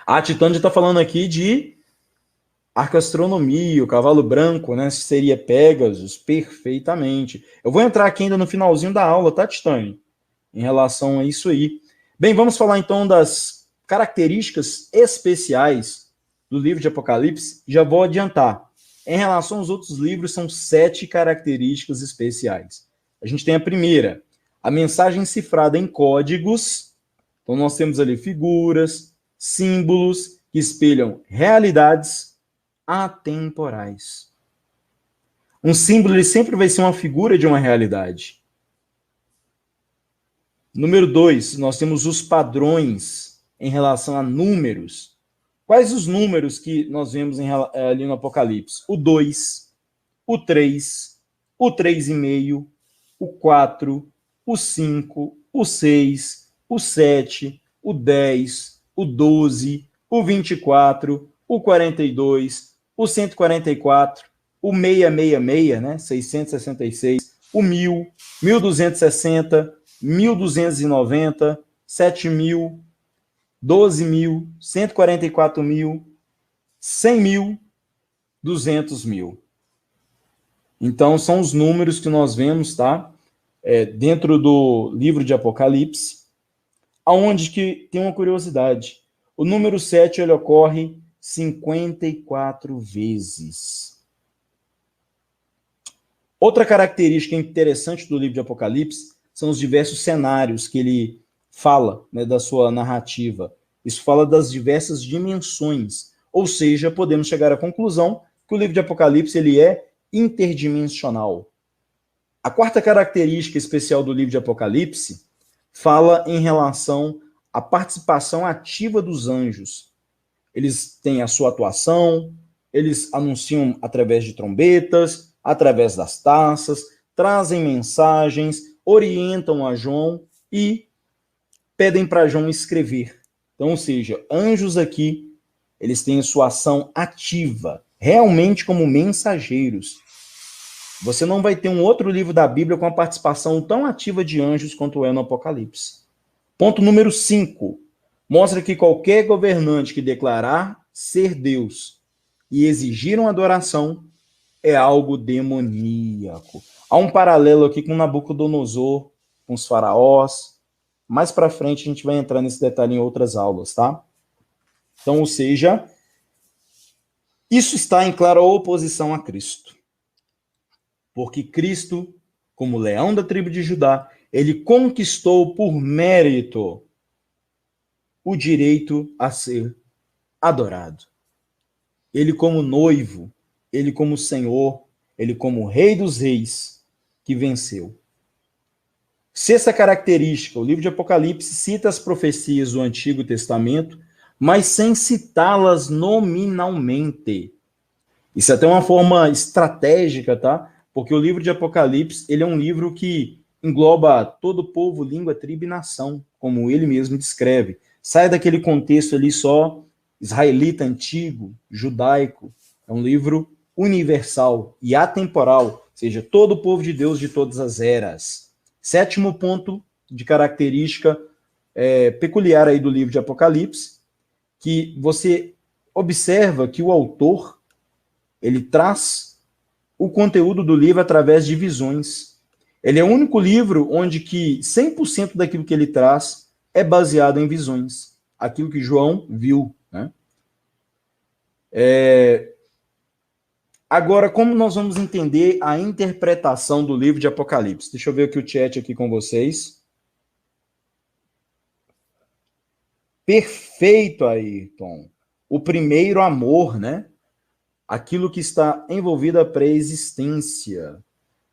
A Titânia está falando aqui de arcoastronomia, o cavalo branco, né? Seria Pégasus, perfeitamente. Eu vou entrar aqui ainda no finalzinho da aula, tá, Titânia? Em relação a isso aí. Bem, vamos falar então das características especiais do livro de Apocalipse. Já vou adiantar. Em relação aos outros livros, são 7 características especiais. A gente tem a primeira, a mensagem cifrada em códigos. Então, nós temos ali figuras, símbolos que espelham realidades atemporais. Um símbolo ele sempre vai ser uma figura de uma realidade. Número 2, nós temos os padrões em relação a números. Quais os números que nós vemos ali no Apocalipse? O 2, o 3, o 3,5, o 4, o 5, o 6, o 7, o 10, o 12, o 24, o 42, o 144, o 666, né? 666, o 1000, 1260, 1290, 7.000, 12.000, 144.000, 100.000, 200.000. Então, são os números que nós vemos, tá? Dentro do livro de Apocalipse, aonde que tem uma curiosidade. O número 7, ele ocorre 54 vezes. Outra característica interessante do livro de Apocalipse são os diversos cenários que ele fala, né, da sua narrativa. Isso fala das diversas dimensões. Ou seja, podemos chegar à conclusão que o livro de Apocalipse ele é interdimensional. A quarta característica especial do livro de Apocalipse fala em relação à participação ativa dos anjos. Eles têm a sua atuação, eles anunciam através de trombetas, através das taças, trazem mensagens, orientam a João e pedem para João escrever. Então, ou seja, anjos aqui, eles têm sua ação ativa, realmente como mensageiros. Você não vai ter um outro livro da Bíblia com a participação tão ativa de anjos quanto é no Apocalipse. Ponto número 5. Mostra que qualquer governante que declarar ser Deus e exigir uma adoração é algo demoníaco. Há um paralelo aqui com Nabucodonosor, com os faraós. Mais para frente a gente vai entrar nesse detalhe em outras aulas, tá? Então, ou seja, isso está em clara oposição a Cristo. Porque Cristo, como leão da tribo de Judá, ele conquistou por mérito o direito a ser adorado. Ele como noivo, ele como Senhor, ele como Rei dos Reis, que venceu. Sexta característica, o livro de Apocalipse cita as profecias do Antigo Testamento, mas sem citá-las nominalmente. Isso é até uma forma estratégica, tá? Porque o livro de Apocalipse, ele é um livro que engloba todo povo, língua, tribo e nação, como ele mesmo descreve. Sai daquele contexto ali só israelita antigo, judaico. É um livro universal e atemporal, ou seja, todo o povo de Deus de todas as eras. Sétimo ponto de característica peculiar aí do livro de Apocalipse, que você observa que o autor, ele traz o conteúdo do livro através de visões. Ele é o único livro onde que 100% daquilo que ele traz é baseado em visões. Aquilo que João viu, né? Agora, como nós vamos entender a interpretação do livro de Apocalipse? Deixa eu ver aqui o chat aqui com vocês. Perfeito, Ayrton. O primeiro amor, né? Aquilo que está envolvido à pré-existência.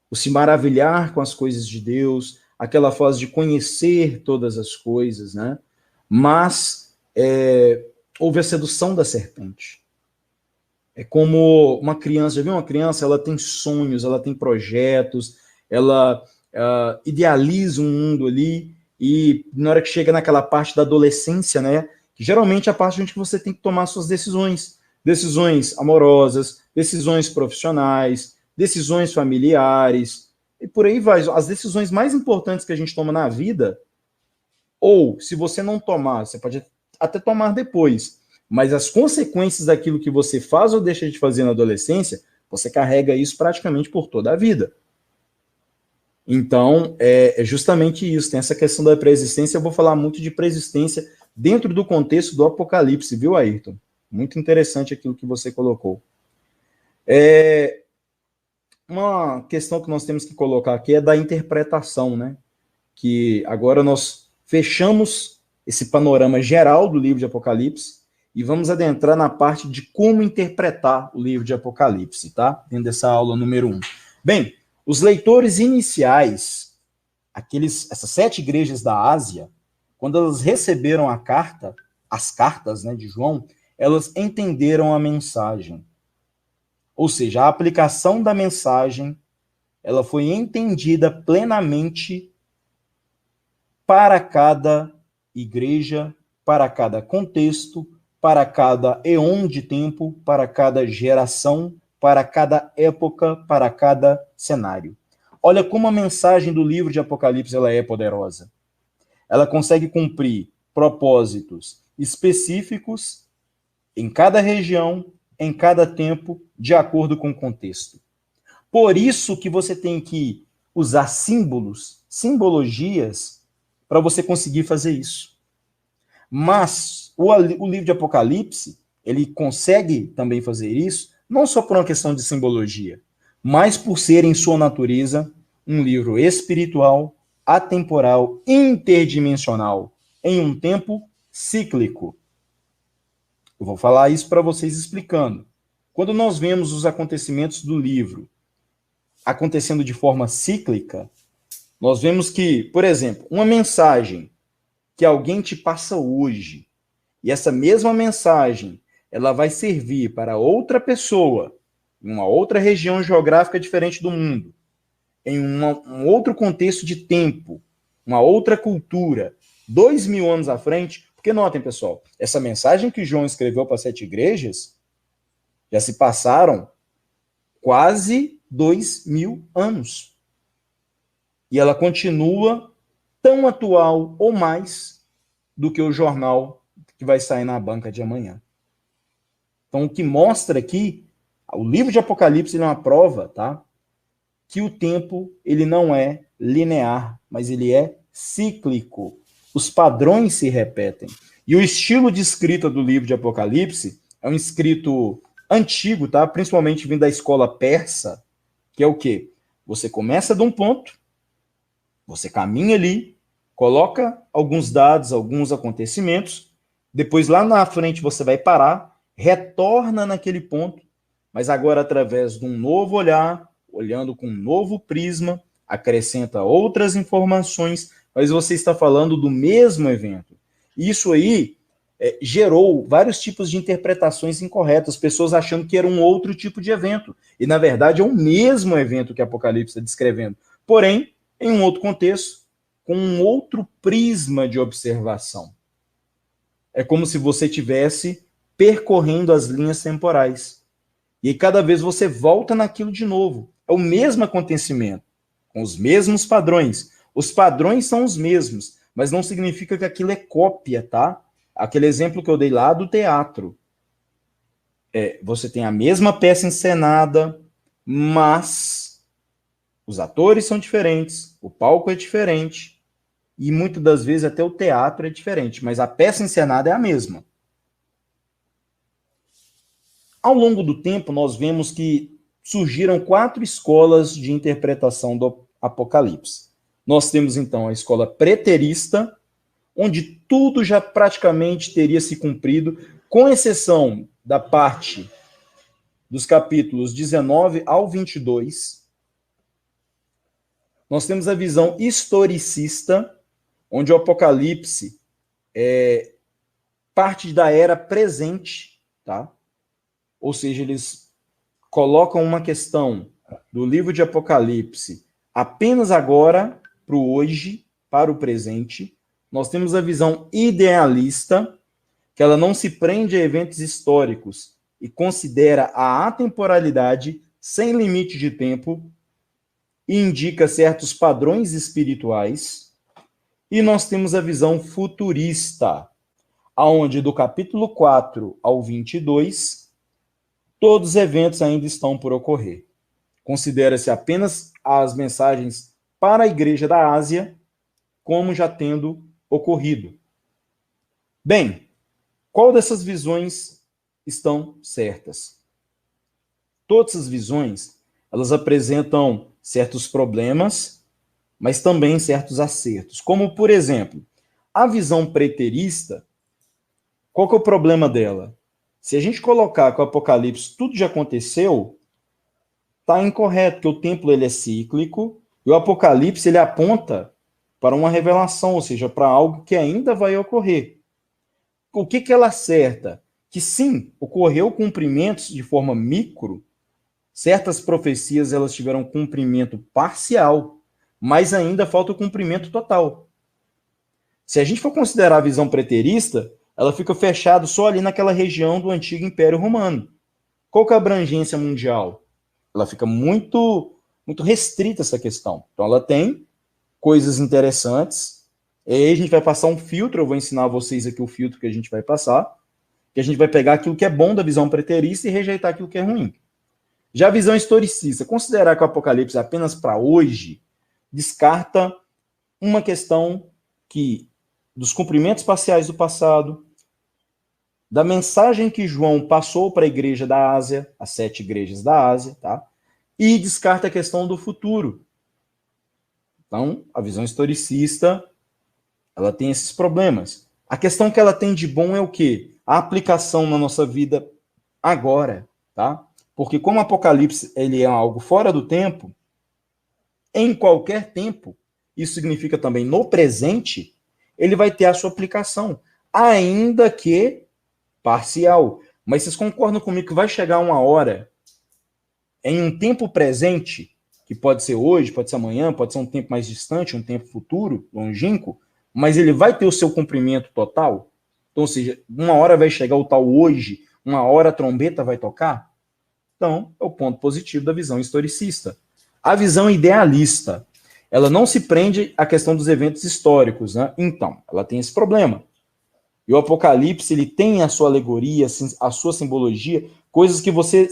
O se maravilhar com as coisas de Deus, aquela fase de conhecer todas as coisas, né? Mas houve a sedução da serpente. É como uma criança, já viu uma criança? Ela tem sonhos, ela tem projetos, ela idealiza um mundo ali, e na hora que chega naquela parte da adolescência, né? Que geralmente é a parte onde você tem que tomar suas decisões. Decisões amorosas, decisões profissionais, decisões familiares, e por aí vai. As decisões mais importantes que a gente toma na vida, ou se você não tomar, você pode até tomar depois, mas as consequências daquilo que você faz ou deixa de fazer na adolescência, você carrega isso praticamente por toda a vida. Então, é justamente isso. Tem essa questão da pré-existência. Eu vou falar muito de pré-existência dentro do contexto do Apocalipse, viu, Ayrton? Muito interessante aquilo que você colocou. Uma questão que nós temos que colocar aqui é da interpretação, né? Que agora nós fechamos esse panorama geral do livro de Apocalipse e vamos adentrar na parte de como interpretar o livro de Apocalipse, tá? Dentro dessa aula número 1. Bem, os leitores iniciais, essas 7 igrejas da Ásia, quando elas receberam as cartas, né, de João, elas entenderam a mensagem. Ou seja, a aplicação da mensagem, ela foi entendida plenamente para cada igreja, para cada contexto, para cada eon de tempo, para cada geração, para cada época, para cada cenário. Olha como a mensagem do livro de Apocalipse ela é poderosa. Ela consegue cumprir propósitos específicos em cada região, em cada tempo, de acordo com o contexto. Por isso que você tem que usar símbolos, simbologias, para você conseguir fazer isso. Mas o livro de Apocalipse, ele consegue também fazer isso, não só por uma questão de simbologia, mas por ser, em sua natureza, um livro espiritual, atemporal, interdimensional, em um tempo cíclico. Eu vou falar isso para vocês explicando. Quando nós vemos os acontecimentos do livro acontecendo de forma cíclica, nós vemos que, por exemplo, uma mensagem que alguém te passa hoje, e essa mesma mensagem, ela vai servir para outra pessoa, em uma outra região geográfica diferente do mundo, em um outro contexto de tempo, uma outra cultura, 2000 anos à frente. Porque notem, pessoal, essa mensagem que João escreveu para 7 igrejas, já se passaram quase 2000 anos. E ela continua tão atual ou mais do que o jornal que vai sair na banca de amanhã. Então, o que mostra aqui, o livro de Apocalipse ele é uma prova, tá? Que o tempo ele não é linear, mas ele é cíclico. Os padrões se repetem. E o estilo de escrita do livro de Apocalipse é um escrito antigo, tá? Principalmente vindo da escola persa, que é o quê? Você começa de um ponto, você caminha ali, coloca alguns dados, alguns acontecimentos, depois lá na frente você vai parar, retorna naquele ponto, mas agora através de um novo olhar, olhando com um novo prisma, acrescenta outras informações, mas você está falando do mesmo evento. Isso aí gerou vários tipos de interpretações incorretas, pessoas achando que era um outro tipo de evento, e na verdade é o mesmo evento que Apocalipse está descrevendo, porém, em um outro contexto, com um outro prisma de observação. É como se você estivesse percorrendo as linhas temporais. E cada vez você volta naquilo de novo. É o mesmo acontecimento, com os mesmos padrões. Os padrões são os mesmos, mas não significa que aquilo é cópia, tá? Aquele exemplo que eu dei lá do teatro. Você tem a mesma peça encenada, mas os atores são diferentes, o palco é diferente, e muitas das vezes até o teatro é diferente, mas a peça encenada é a mesma. Ao longo do tempo, nós vemos que surgiram 4 escolas de interpretação do Apocalipse. Nós temos, então, a escola preterista, onde tudo já praticamente teria se cumprido, com exceção da parte dos capítulos 19 ao 22. Nós temos a visão historicista, onde o Apocalipse é parte da era presente, tá? Ou seja, eles colocam uma questão do livro de Apocalipse apenas agora, para o hoje, para o presente. Nós temos a visão idealista, que ela não se prende a eventos históricos e considera a atemporalidade sem limite de tempo e indica certos padrões espirituais. E nós temos a visão futurista, onde do capítulo 4 ao 22, todos os eventos ainda estão por ocorrer. Considera-se apenas as mensagens para a Igreja da Ásia como já tendo ocorrido. Bem, qual dessas visões estão certas? Todas as visões, elas apresentam certos problemas, mas também certos acertos. Como, por exemplo, a visão preterista, qual que é o problema dela? Se a gente colocar que o Apocalipse tudo já aconteceu, está incorreto, porque o templo ele é cíclico e o Apocalipse ele aponta para uma revelação, ou seja, para algo que ainda vai ocorrer. O que ela acerta? Que sim, ocorreu cumprimentos de forma micro, certas profecias elas tiveram cumprimento parcial, mas ainda falta o cumprimento total. Se a gente for considerar a visão preterista, ela fica fechada só ali naquela região do antigo Império Romano. Qual que é a abrangência mundial? Ela fica muito restrita essa questão. Então ela tem coisas interessantes, e aí a gente vai passar um filtro, eu vou ensinar a vocês aqui o filtro que a gente vai passar, que a gente vai pegar aquilo que é bom da visão preterista e rejeitar aquilo que é ruim. Já a visão historicista, considerar que o Apocalipse é apenas para hoje, descarta uma questão que dos cumprimentos parciais do passado, da mensagem que João passou para a igreja da Ásia, as 7 igrejas da Ásia, tá? E descarta a questão do futuro. Então, a visão historicista, ela tem esses problemas. A questão que ela tem de bom é o quê? A aplicação na nossa vida agora, tá? Porque como o Apocalipse ele é algo fora do tempo, em qualquer tempo, isso significa também no presente, ele vai ter a sua aplicação, ainda que parcial. Mas vocês concordam comigo que vai chegar uma hora, em um tempo presente, que pode ser hoje, pode ser amanhã, pode ser um tempo mais distante, um tempo futuro, longínquo, mas ele vai ter o seu cumprimento total? Então, ou seja, uma hora vai chegar o tal hoje, uma hora a trombeta vai tocar? Então, é o ponto positivo da visão historicista. A visão idealista, ela não se prende à questão dos eventos históricos, né? Então, ela tem esse problema. E o Apocalipse, ele tem a sua alegoria, a sua simbologia, coisas que você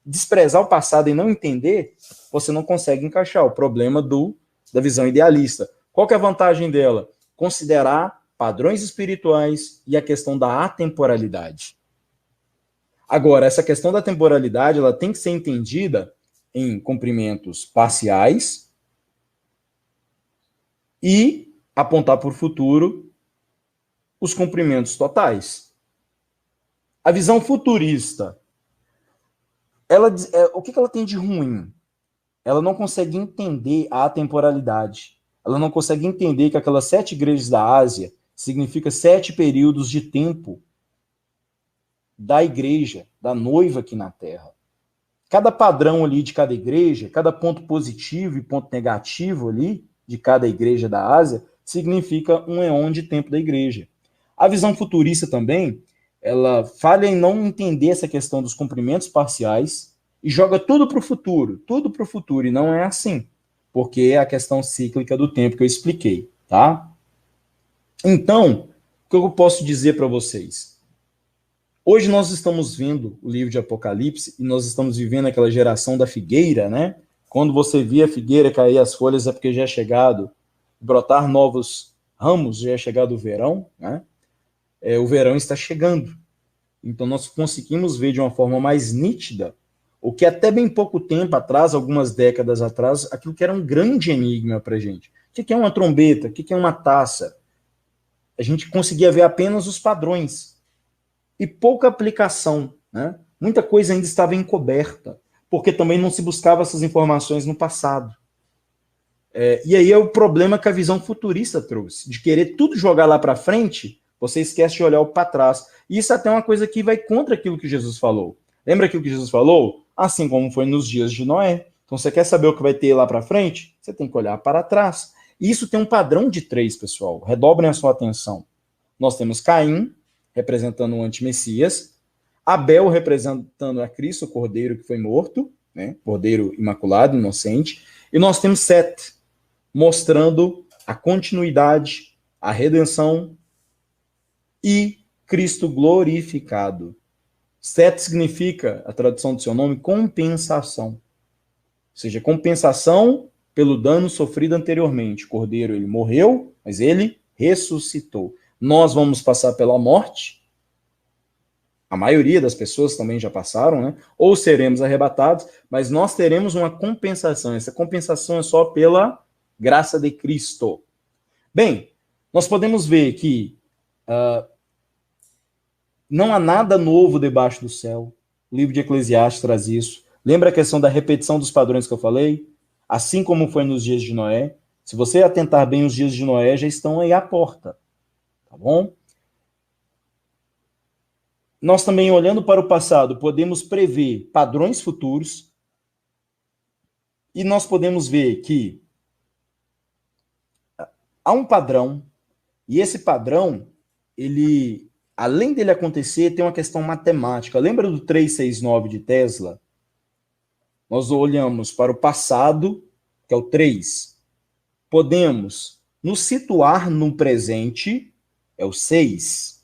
desprezar o passado e não entender, você não consegue encaixar. O problema da visão idealista. Qual que é a vantagem dela? Considerar padrões espirituais e a questão da atemporalidade. Agora, essa questão da temporalidade, ela tem que ser entendida em cumprimentos parciais e apontar para o futuro os cumprimentos totais. A visão futurista, o que ela tem de ruim? Ela não consegue entender a atemporalidade. Ela não consegue entender que aquelas 7 igrejas da Ásia significa 7 períodos de tempo da igreja, da noiva aqui na Terra. Cada padrão ali de cada igreja, cada ponto positivo e ponto negativo ali de cada igreja da Ásia significa um éon de tempo da igreja. A visão futurista também, ela falha em não entender essa questão dos cumprimentos parciais e joga tudo para o futuro, e não é assim, porque é a questão cíclica do tempo que eu expliquei, tá? Então, o que eu posso dizer para vocês? Hoje nós estamos vendo o livro de Apocalipse e nós estamos vivendo aquela geração da figueira, né? Quando você via a figueira cair as folhas é porque já é chegado, brotar novos ramos, já é chegado o verão, né? O verão está chegando. Então nós conseguimos ver de uma forma mais nítida o que até bem pouco tempo atrás, algumas décadas atrás, aquilo que era um grande enigma para a gente. O que é uma trombeta? O que é uma taça? A gente conseguia ver apenas os padrões e pouca aplicação, né? Muita coisa ainda estava encoberta, porque também não se buscava essas informações no passado. E aí é o problema que a visão futurista trouxe, de querer tudo jogar lá para frente, você esquece de olhar para trás. E isso até é uma coisa que vai contra aquilo que Jesus falou. Lembra aquilo que Jesus falou? Assim como foi nos dias de Noé. Então você quer saber o que vai ter lá para frente? Você tem que olhar para trás. E isso tem um padrão de 3, pessoal. Redobrem a sua atenção. Nós temos Caim, representando o anti-Messias, Abel representando a Cristo, o cordeiro que foi morto, né? Cordeiro imaculado, inocente, e nós temos Sete, mostrando a continuidade, a redenção e Cristo glorificado. Sete significa, a tradução do seu nome, compensação. Ou seja, compensação pelo dano sofrido anteriormente. O cordeiro, ele morreu, mas ele ressuscitou. Nós vamos passar pela morte, a maioria das pessoas também já passaram, né? Ou seremos arrebatados, mas nós teremos uma compensação. Essa compensação é só pela graça de Cristo. Bem, nós podemos ver que não há nada novo debaixo do céu. O livro de Eclesiastes traz isso. Lembra a questão da repetição dos padrões que eu falei? Assim como foi nos dias de Noé. Se você atentar bem, os dias de Noé já estão aí à porta. Tá bom? Nós também, olhando para o passado, podemos prever padrões futuros e nós podemos ver que há um padrão e esse padrão, ele, além dele acontecer, tem uma questão matemática. Lembra do 369 de Tesla? Nós olhamos para o passado, que é o 3. Podemos nos situar no presente, é o 6.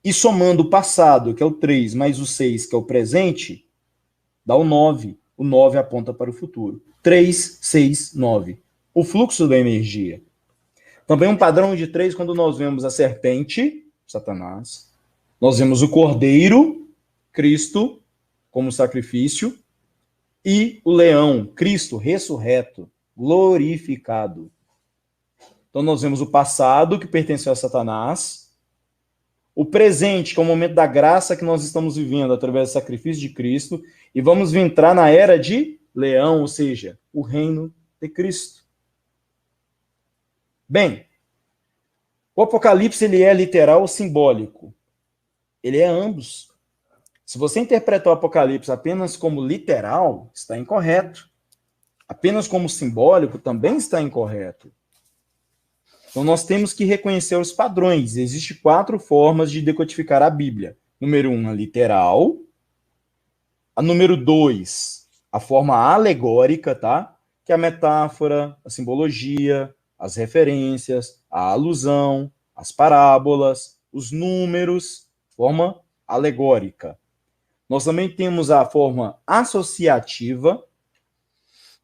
E somando o passado, que é o 3, mais o 6, que é o presente, dá o 9. O 9 aponta para o futuro. 3, 6, 9. O fluxo da energia. Também um padrão de 3, quando nós vemos a serpente, Satanás, nós vemos o cordeiro, Cristo, como sacrifício, e o leão, Cristo, ressurreto, glorificado. Então nós vemos o passado, que pertenceu a Satanás, o presente, que é o momento da graça que nós estamos vivendo através do sacrifício de Cristo, e vamos entrar na era de leão, ou seja, o reino de Cristo. Bem, o Apocalipse ele é literal ou simbólico? Ele é ambos. Se você interpretar o Apocalipse apenas como literal, está incorreto. Apenas como simbólico, também está incorreto. Então, nós temos que reconhecer os padrões. Existem 4 formas de decodificar a Bíblia. Número 1, a literal. A número 2, a forma alegórica, tá? Que é a metáfora, a simbologia, as referências, a alusão, as parábolas, os números, forma alegórica. Nós também temos a forma associativa,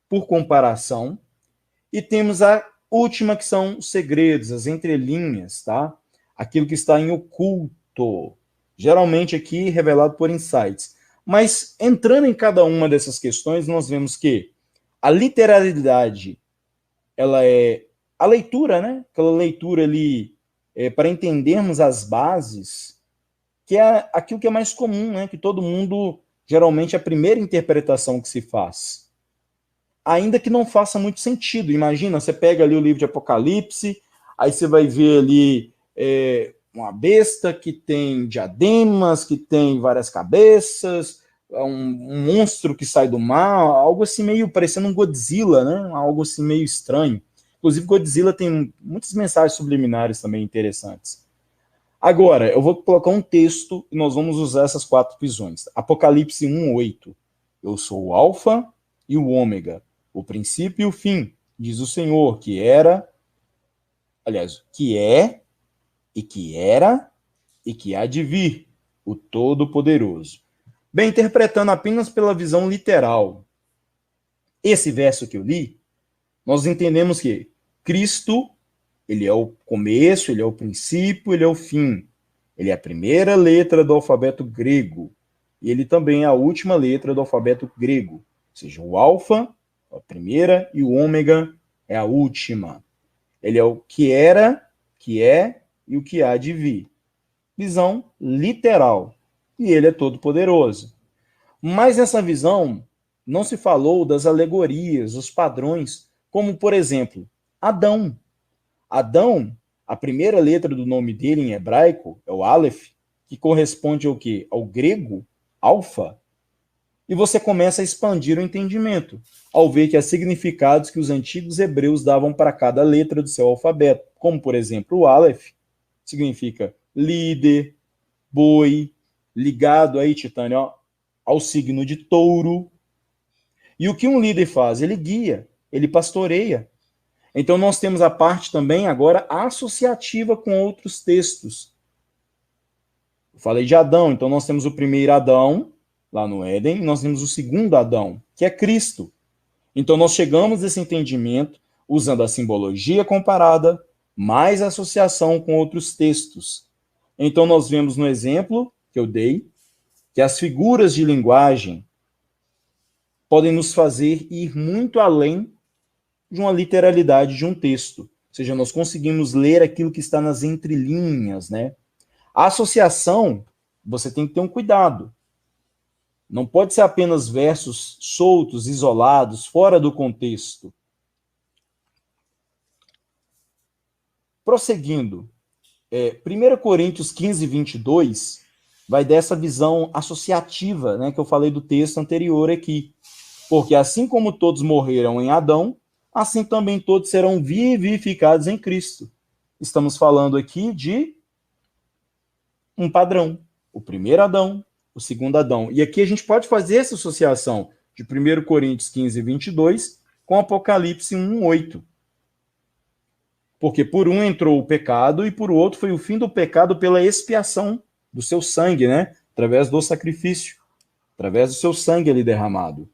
por comparação, e temos a última, que são os segredos, as entrelinhas, tá? Aquilo que está em oculto, geralmente aqui revelado por insights. Mas entrando em cada uma dessas questões, nós vemos que a literalidade, ela é a leitura, né? Aquela leitura ali, para entendermos as bases, que é aquilo que é mais comum, né? Que todo mundo, geralmente, é a primeira interpretação que se faz. Ainda que não faça muito sentido. Imagina, você pega ali o livro de Apocalipse, aí você vai ver ali uma besta que tem diademas, que tem várias cabeças, um monstro que sai do mar, algo assim meio parecendo um Godzilla, né? Algo assim meio estranho. Inclusive, Godzilla tem muitas mensagens subliminares também interessantes. Agora, eu vou colocar um texto e nós vamos usar essas 4 visões. Apocalipse 1:8. Eu sou o Alfa e o Ômega, o princípio e o fim, diz o Senhor, que era, aliás, que é, e que era, e que há de vir, o Todo-Poderoso. Bem, interpretando apenas pela visão literal esse verso que eu li, nós entendemos que Cristo, ele é o começo, ele é o princípio, ele é o fim. Ele é a primeira letra do alfabeto grego. E ele também é a última letra do alfabeto grego. Ou seja, o alfa é a primeira e o ômega é a última. Ele é o que era, que é e o que há de vir. Visão literal. E ele é todo poderoso. Mas nessa visão não se falou das alegorias, os padrões, como por exemplo, Adão. Adão, a primeira letra do nome dele em hebraico é o Aleph, que corresponde ao quê? Ao grego, alfa. E você começa a expandir o entendimento, ao ver que há significados que os antigos hebreus davam para cada letra do seu alfabeto, como por exemplo o Aleph, significa líder, boi, ligado aí, Titânio, ao signo de touro. E o que um líder faz? Ele guia, ele pastoreia. Então nós temos a parte também agora associativa com outros textos. Eu falei de Adão, então nós temos o primeiro Adão, lá no Éden, e nós temos o segundo Adão, que é Cristo. Então nós chegamos nesse entendimento usando a simbologia comparada, mais a associação com outros textos. Então nós vemos no exemplo que eu dei, que as figuras de linguagem podem nos fazer ir muito além de uma literalidade de um texto. Ou seja, nós conseguimos ler aquilo que está nas entrelinhas, né? A associação, você tem que ter um cuidado. Não pode ser apenas versos soltos, isolados, fora do contexto. Prosseguindo, 1 Coríntios 15, 22 vai dessa visão associativa, né, que eu falei do texto anterior aqui. Porque assim como todos morreram em Adão, assim também todos serão vivificados em Cristo. Estamos falando aqui de um padrão. O primeiro Adão, o segundo Adão. E aqui a gente pode fazer essa associação de 1 Coríntios 15, 22 com Apocalipse 1, 8. Porque por um entrou o pecado e por outro foi o fim do pecado pela expiação do seu sangue, né? Através do sacrifício. Através do seu sangue ali derramado.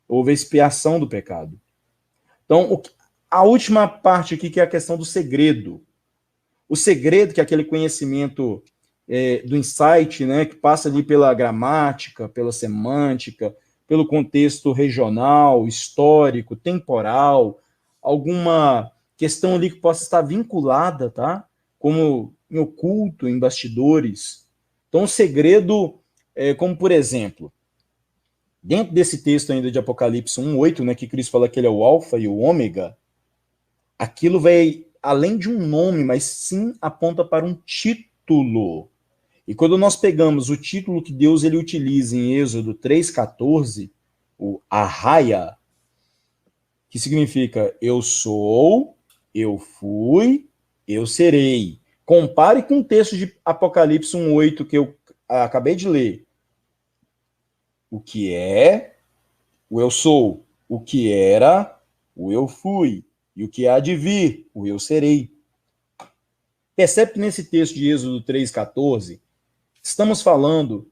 Houve a expiação do pecado. Então, a última parte aqui, que é a questão do segredo. O segredo, que é aquele conhecimento do insight, né, que passa ali pela gramática, pela semântica, pelo contexto regional, histórico, temporal, alguma questão ali que possa estar vinculada, tá? Como em oculto, em bastidores. Então, o segredo, como por exemplo, dentro desse texto ainda de Apocalipse 1:8, né, que Cristo fala que ele é o alfa e o ômega, aquilo vai além de um nome, mas sim aponta para um título. E quando nós pegamos o título que Deus ele utiliza em Êxodo 3:14, o Arraia, que significa eu sou, eu fui, eu serei. Compare com o texto de Apocalipse 1:8 que eu acabei de ler. O que é, o eu sou. O que era, o eu fui. E o que há de vir, o eu serei. Percebe que nesse texto de Êxodo 3:14, estamos falando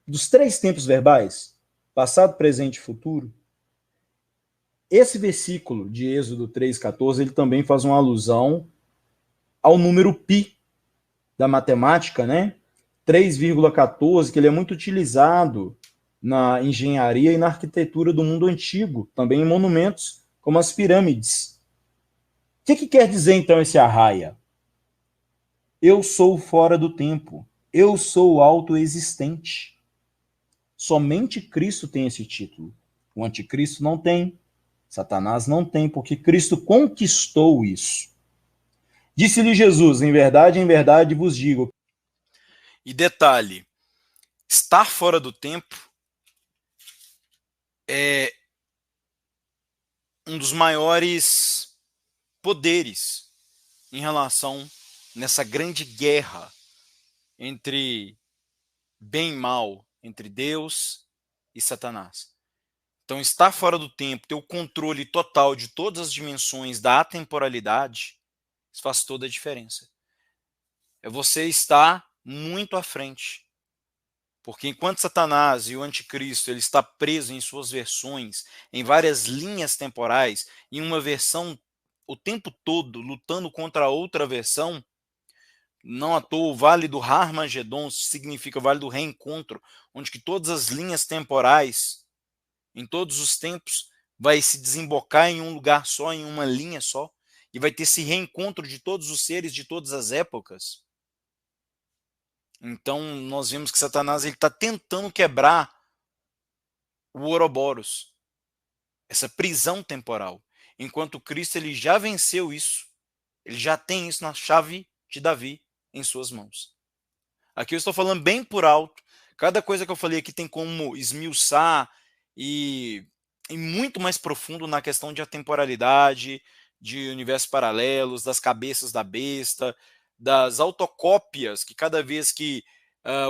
dos três tempos verbais, passado, presente e futuro. Esse versículo de Êxodo 3:14, ele também faz uma alusão ao número π da matemática, né? 3,14, que ele é muito utilizado na engenharia e na arquitetura do mundo antigo, também em monumentos, como as pirâmides. O que quer dizer, então, esse arraia? Eu sou fora do tempo. Eu sou autoexistente. Somente Cristo tem esse título. O anticristo não tem. Satanás não tem, porque Cristo conquistou isso. Disse-lhe Jesus, em verdade vos digo. E detalhe, estar fora do tempo é um dos maiores poderes em relação nessa grande guerra entre bem e mal, entre Deus e Satanás. Então, estar fora do tempo, ter o controle total de todas as dimensões da atemporalidade, isso faz toda a diferença. É você estar muito à frente. Porque enquanto Satanás e o anticristo ele está preso em suas versões, em várias linhas temporais, em uma versão o tempo todo lutando contra outra versão, não à toa o Vale do Harmagedon significa Vale do Reencontro, onde que todas as linhas temporais, em todos os tempos, vai se desembocar em um lugar só, em uma linha só, e vai ter esse reencontro de todos os seres de todas as épocas. Então, nós vemos que Satanás está tentando quebrar o Ouroboros, essa prisão temporal, enquanto Cristo ele já venceu isso, ele já tem isso na chave de Davi em suas mãos. Aqui eu estou falando bem por alto, cada coisa que eu falei aqui tem como esmiuçar e muito mais profundo na questão de atemporalidade, de universos paralelos, das cabeças da besta, das autocópias, que cada vez que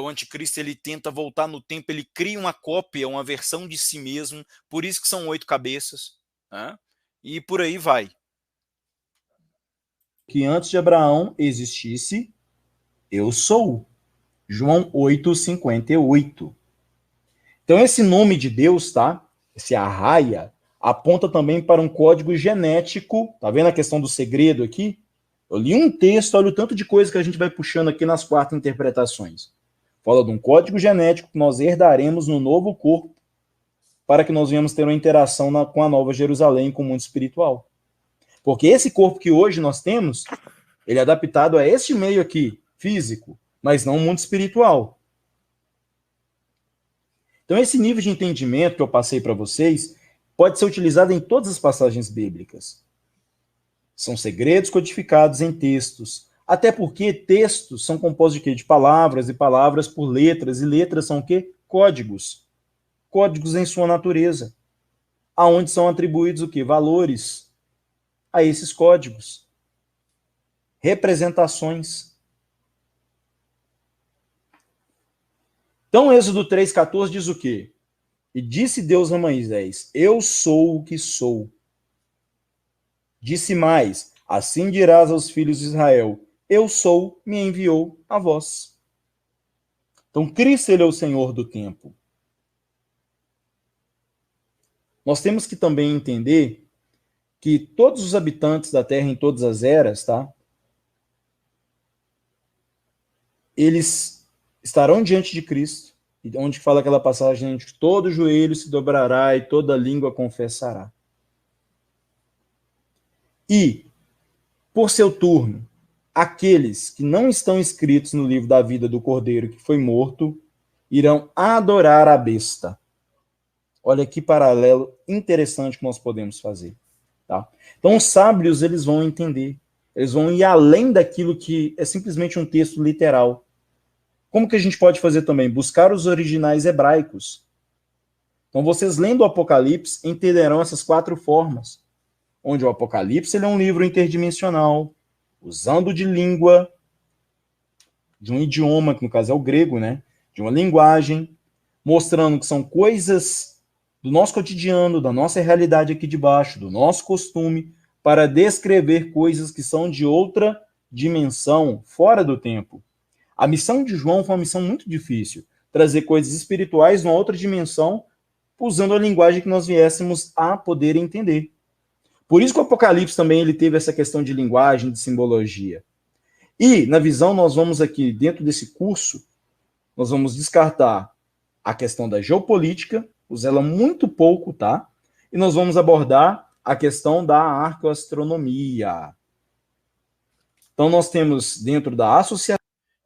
o anticristo ele tenta voltar no tempo, ele cria uma cópia, uma versão de si mesmo, por isso que são 8 cabeças, né? E por aí vai. Que antes de Abraão existisse, eu sou. João 8:58. Então esse nome de Deus, tá? Esse arraia, aponta também para um código genético. Tá vendo a questão do segredo aqui? Eu li um texto, olha o tanto de coisa que a gente vai puxando aqui nas 4 interpretações. Fala de um código genético que nós herdaremos no novo corpo para que nós venhamos ter uma interação com a Nova Jerusalém, com o mundo espiritual. Porque esse corpo que hoje nós temos, ele é adaptado a este meio aqui, físico, mas não o mundo espiritual. Então, esse nível de entendimento que eu passei para vocês pode ser utilizado em todas as passagens bíblicas. São segredos codificados em textos. Até porque textos são compostos de quê? De palavras e palavras por letras. E letras são o quê? Códigos. Códigos em sua natureza. Aonde são atribuídos o quê? Valores a esses códigos. Representações. Então, Êxodo 3,14 diz o quê? E disse Deus a Moisés, eu sou o que sou. Disse mais, assim dirás aos filhos de Israel, eu sou, me enviou a vós. Então, Cristo, ele é o Senhor do tempo. Nós temos que também entender que todos os habitantes da Terra em todas as eras, tá? Eles estarão diante de Cristo, onde fala aquela passagem, onde todo joelho se dobrará e toda língua confessará. E, por seu turno, aqueles que não estão escritos no livro da vida do Cordeiro que foi morto, irão adorar a besta. Olha que paralelo interessante que nós podemos fazer. Tá? Então, os sábios, eles vão entender. Eles vão ir além daquilo que é simplesmente um texto literal. Como que a gente pode fazer também? Buscar os originais hebraicos. Então, vocês lendo o Apocalipse, entenderão essas 4 formas. Onde o Apocalipse ele é um livro interdimensional, usando de língua, de um idioma, que no caso é o grego, né? De uma linguagem, mostrando que são coisas do nosso cotidiano, da nossa realidade aqui de baixo, do nosso costume, para descrever coisas que são de outra dimensão, fora do tempo. A missão de João foi uma missão muito difícil, trazer coisas espirituais numa outra dimensão, usando a linguagem que nós viéssemos a poder entender. Por isso que o Apocalipse também ele teve essa questão de linguagem, de simbologia. E, na visão, nós vamos aqui, dentro desse curso, nós vamos descartar a questão da geopolítica, usa ela muito pouco, tá? E nós vamos abordar a questão da arqueoastronomia. Então, nós temos dentro da associação...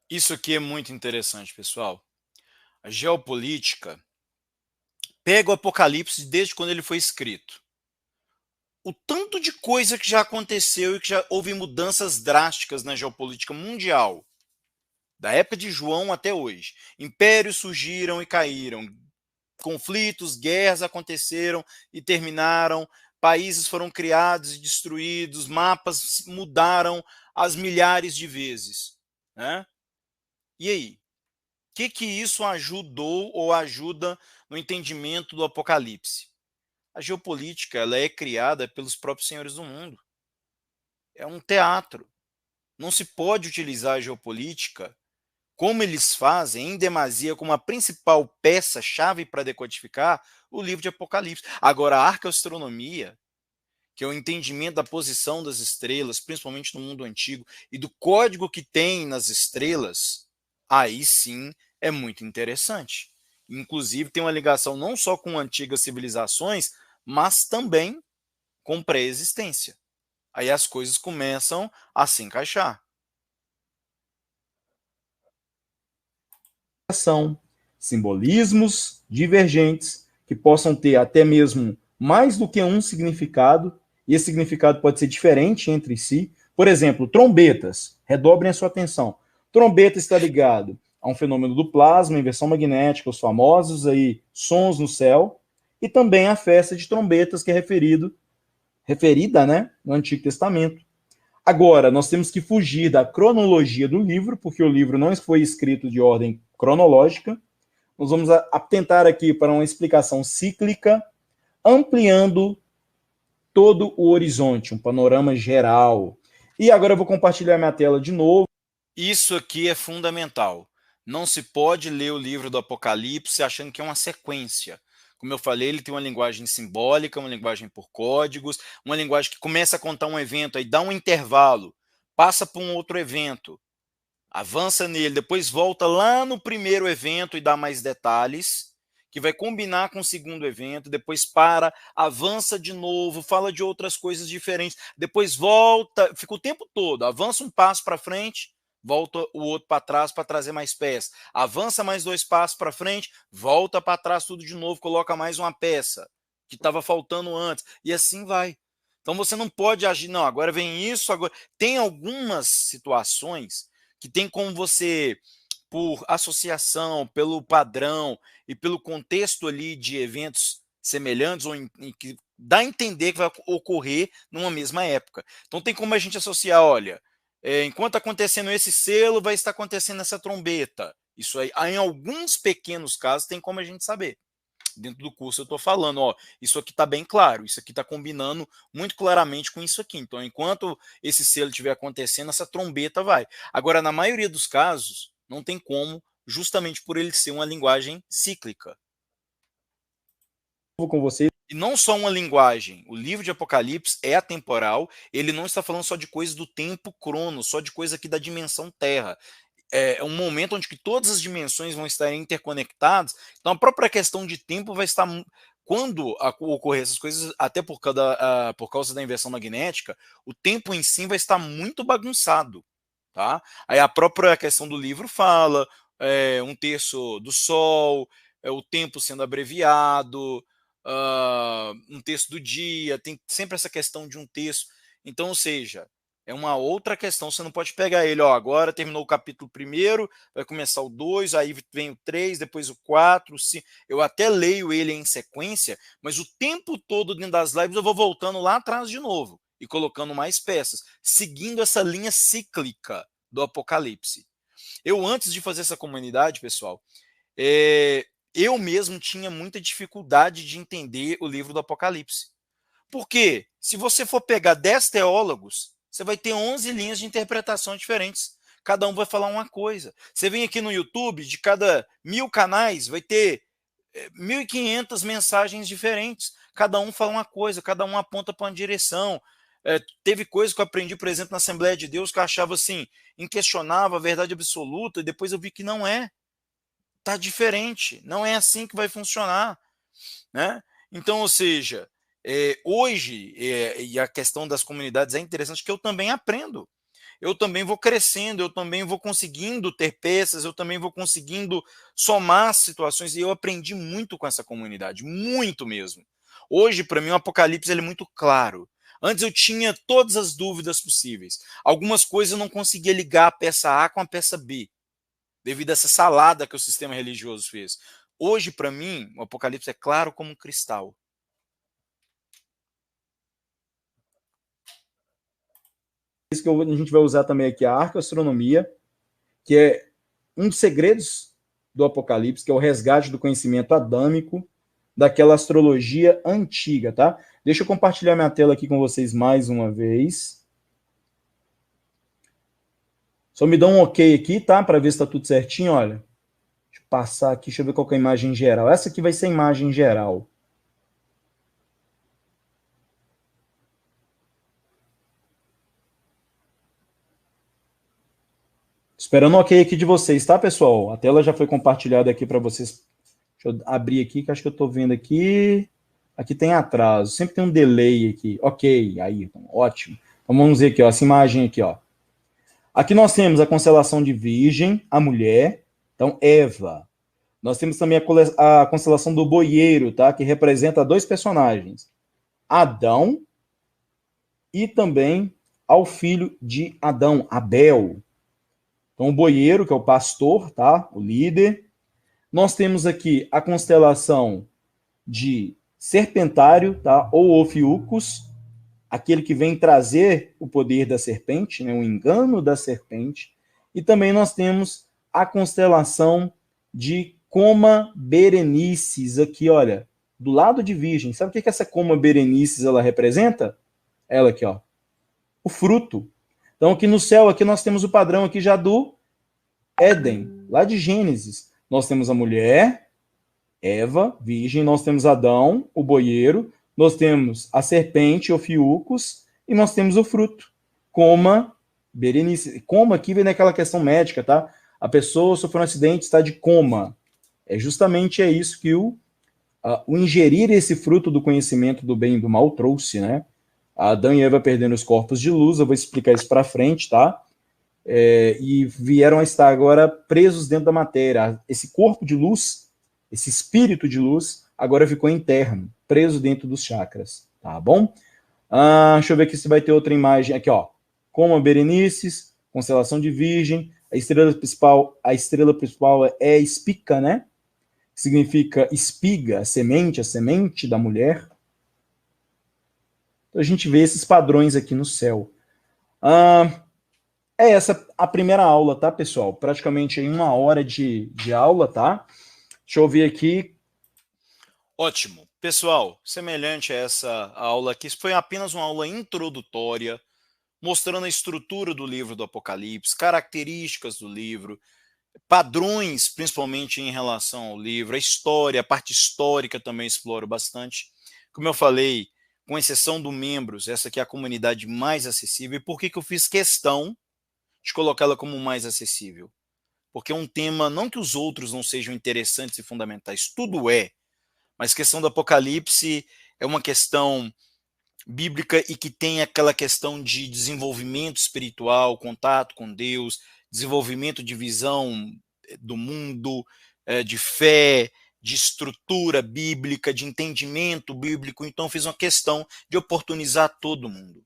Isso aqui é muito interessante, pessoal. A geopolítica pega o Apocalipse desde quando ele foi escrito. O tanto de coisa que já aconteceu e que já houve mudanças drásticas na geopolítica mundial, da época de João até hoje. Impérios surgiram e caíram, conflitos, guerras aconteceram e terminaram, países foram criados e destruídos, mapas mudaram as milhares de vezes, né? E aí? O que isso ajudou ou ajuda no entendimento do Apocalipse? A geopolítica ela é criada pelos próprios senhores do mundo. É um teatro. Não se pode utilizar a geopolítica como eles fazem, em demasia, como a principal peça-chave para decodificar o livro de Apocalipse. Agora, a arqueoastronomia, que é o entendimento da posição das estrelas, principalmente no mundo antigo, e do código que tem nas estrelas, aí sim é muito interessante. Inclusive, tem uma ligação não só com antigas civilizações, mas também com pré-existência. Aí as coisas começam a se encaixar. São simbolismos divergentes que possam ter até mesmo mais do que um significado, e esse significado pode ser diferente entre si. Por exemplo, trombetas, redobrem a sua atenção. Trombeta está ligado a um fenômeno do plasma, inversão magnética, os famosos aí sons no céu, e também a festa de trombetas que é referida, né, no Antigo Testamento. Agora, nós temos que fugir da cronologia do livro, porque o livro não foi escrito de ordem cronológica. Nós vamos atentar aqui para uma explicação cíclica, ampliando todo o horizonte, um panorama geral. E agora eu vou compartilhar minha tela de novo. Isso aqui é fundamental. Não se pode ler o livro do Apocalipse achando que é uma sequência. Como eu falei, ele tem uma linguagem simbólica, uma linguagem por códigos, uma linguagem que começa a contar um evento, aí dá um intervalo, passa para um outro evento, avança nele, depois volta lá no primeiro evento e dá mais detalhes, que vai combinar com o segundo evento, depois para, avança de novo, fala de outras coisas diferentes, depois volta, fica o tempo todo, avança um passo para frente, volta o outro para trás para trazer mais peça, avança mais 2 passos para frente, volta para trás tudo de novo, coloca mais uma peça que estava faltando antes, e assim vai. Então você não pode agir, não, agora vem isso, agora. Tem algumas situações que tem como você, por associação, pelo padrão e pelo contexto ali de eventos semelhantes, ou em que dá a entender que vai ocorrer numa mesma época. Então tem como a gente associar, olha, enquanto acontecendo esse selo, vai estar acontecendo essa trombeta. Isso aí, em alguns pequenos casos, tem como a gente saber. Dentro do curso eu estou falando, ó, isso aqui está bem claro, isso aqui está combinando muito claramente com isso aqui. Então, enquanto esse selo estiver acontecendo, essa trombeta vai. Agora, na maioria dos casos, não tem como, justamente por ele ser uma linguagem cíclica. Com você. E não só uma linguagem, o livro de Apocalipse é atemporal, ele não está falando só de coisas do tempo crono, só de coisa aqui da dimensão Terra. É um momento onde que todas as dimensões vão estar interconectadas, então a própria questão de tempo vai estar, quando ocorrer essas coisas, até por causa da inversão magnética, o tempo em si vai estar muito bagunçado, tá? Aí a própria questão do livro fala, um terço do Sol, o tempo sendo abreviado, um terço do dia, tem sempre essa questão de um terço, então, ou seja, é uma outra questão, você não pode pegar ele, ó, agora terminou o capítulo 1º, vai começar o 2, aí vem o 3, depois o 4, o 5. Eu até leio ele em sequência, mas o tempo todo dentro das lives eu vou voltando lá atrás de novo e colocando mais peças, seguindo essa linha cíclica do Apocalipse. Eu, antes de fazer essa comunidade, pessoal, eu mesmo tinha muita dificuldade de entender o livro do Apocalipse. Porque se você for pegar 10 teólogos, você vai ter 11 linhas de interpretação diferentes. Cada um vai falar uma coisa. Você vem aqui no YouTube, de cada 1000 canais, vai ter 1.500 mensagens diferentes. Cada um fala uma coisa, cada um aponta para uma direção. Teve coisa que eu aprendi, por exemplo, na Assembleia de Deus, que eu achava assim, inquestionável, a verdade absoluta, e depois eu vi que não é. Está diferente, não é assim que vai funcionar, né? Então, ou seja, hoje, e a questão das comunidades é interessante, que eu também aprendo, eu também vou crescendo, eu também vou conseguindo ter peças, eu também vou conseguindo somar situações, e eu aprendi muito com essa comunidade, muito mesmo. Hoje, para mim, o Apocalipse ele é muito claro. Antes eu tinha todas as dúvidas possíveis. Algumas coisas eu não conseguia ligar a peça A com a peça B, devido a essa salada que o sistema religioso fez. Hoje, para mim, o Apocalipse é claro como um cristal. Isso que a gente vai usar também aqui a arqueoastronomia, que é um dos segredos do Apocalipse, que é o resgate do conhecimento adâmico daquela astrologia antiga, tá? Deixa eu compartilhar minha tela aqui com vocês mais uma vez. Só me dá um ok aqui, tá? Para ver se está tudo certinho, olha. Deixa eu passar aqui, deixa eu ver qual que é a imagem geral. Essa aqui vai ser a imagem geral. Esperando um ok aqui de vocês, tá, pessoal? A tela já foi compartilhada aqui para vocês. Deixa eu abrir aqui, que acho que eu estou vendo aqui. Aqui tem atraso, sempre tem um delay aqui. Ok, aí, ótimo. Então vamos ver aqui, ó, essa imagem aqui, ó. Aqui nós temos a constelação de Virgem, a mulher, então Eva. Nós temos também a constelação do boieiro, tá? Que representa dois personagens, Adão e também ao filho de Adão, Abel. Então o boieiro, que é o pastor, tá? O líder. Nós temos aqui a constelação de Serpentário, tá? Ou Ophiuchus, aquele que vem trazer o poder da serpente, né? O engano da serpente. E também nós temos a constelação de Coma Berenices, aqui, olha, do lado de Virgem. Sabe o que essa Coma Berenices ela representa? Ela aqui, ó, o fruto. Então aqui no céu, aqui nós temos o padrão aqui já do Éden, lá de Gênesis. Nós temos a mulher, Eva, virgem, nós temos Adão, o boieiro, nós temos a serpente, Ophiuchus, e nós temos o fruto, Coma Berenice. Coma aqui vem naquela questão médica, tá? A pessoa sofreu um acidente, está de coma. Justamente isso que o ingerir esse fruto do conhecimento do bem e do mal trouxe, né? Adão e Eva perdendo os corpos de luz, eu vou explicar isso para frente, tá? E vieram a estar agora presos dentro da matéria. Esse corpo de luz, esse espírito de luz, agora ficou interno, preso dentro dos chakras, tá bom? Deixa eu ver aqui se vai ter outra imagem. Aqui, ó. Coma Berenices, constelação de Virgem. A estrela principal é Spica, né? Significa espiga, a semente da mulher. Então a gente vê esses padrões aqui no céu. É essa a primeira aula, tá, pessoal? Praticamente em 1 hora de aula, tá? Deixa eu ver aqui. Ótimo. Pessoal, semelhante a essa aula aqui, isso foi apenas uma aula introdutória, mostrando a estrutura do livro do Apocalipse, características do livro, padrões, principalmente em relação ao livro, a história, a parte histórica também exploro bastante. Como eu falei, com exceção do membros, essa aqui é a comunidade mais acessível. E por que eu fiz questão de colocá-la como mais acessível? Porque é um tema, não que os outros não sejam interessantes e fundamentais, tudo é, mas a questão do Apocalipse é uma questão bíblica e que tem aquela questão de desenvolvimento espiritual, contato com Deus, desenvolvimento de visão do mundo, de fé, de estrutura bíblica, de entendimento bíblico. Então fiz uma questão de oportunizar todo mundo.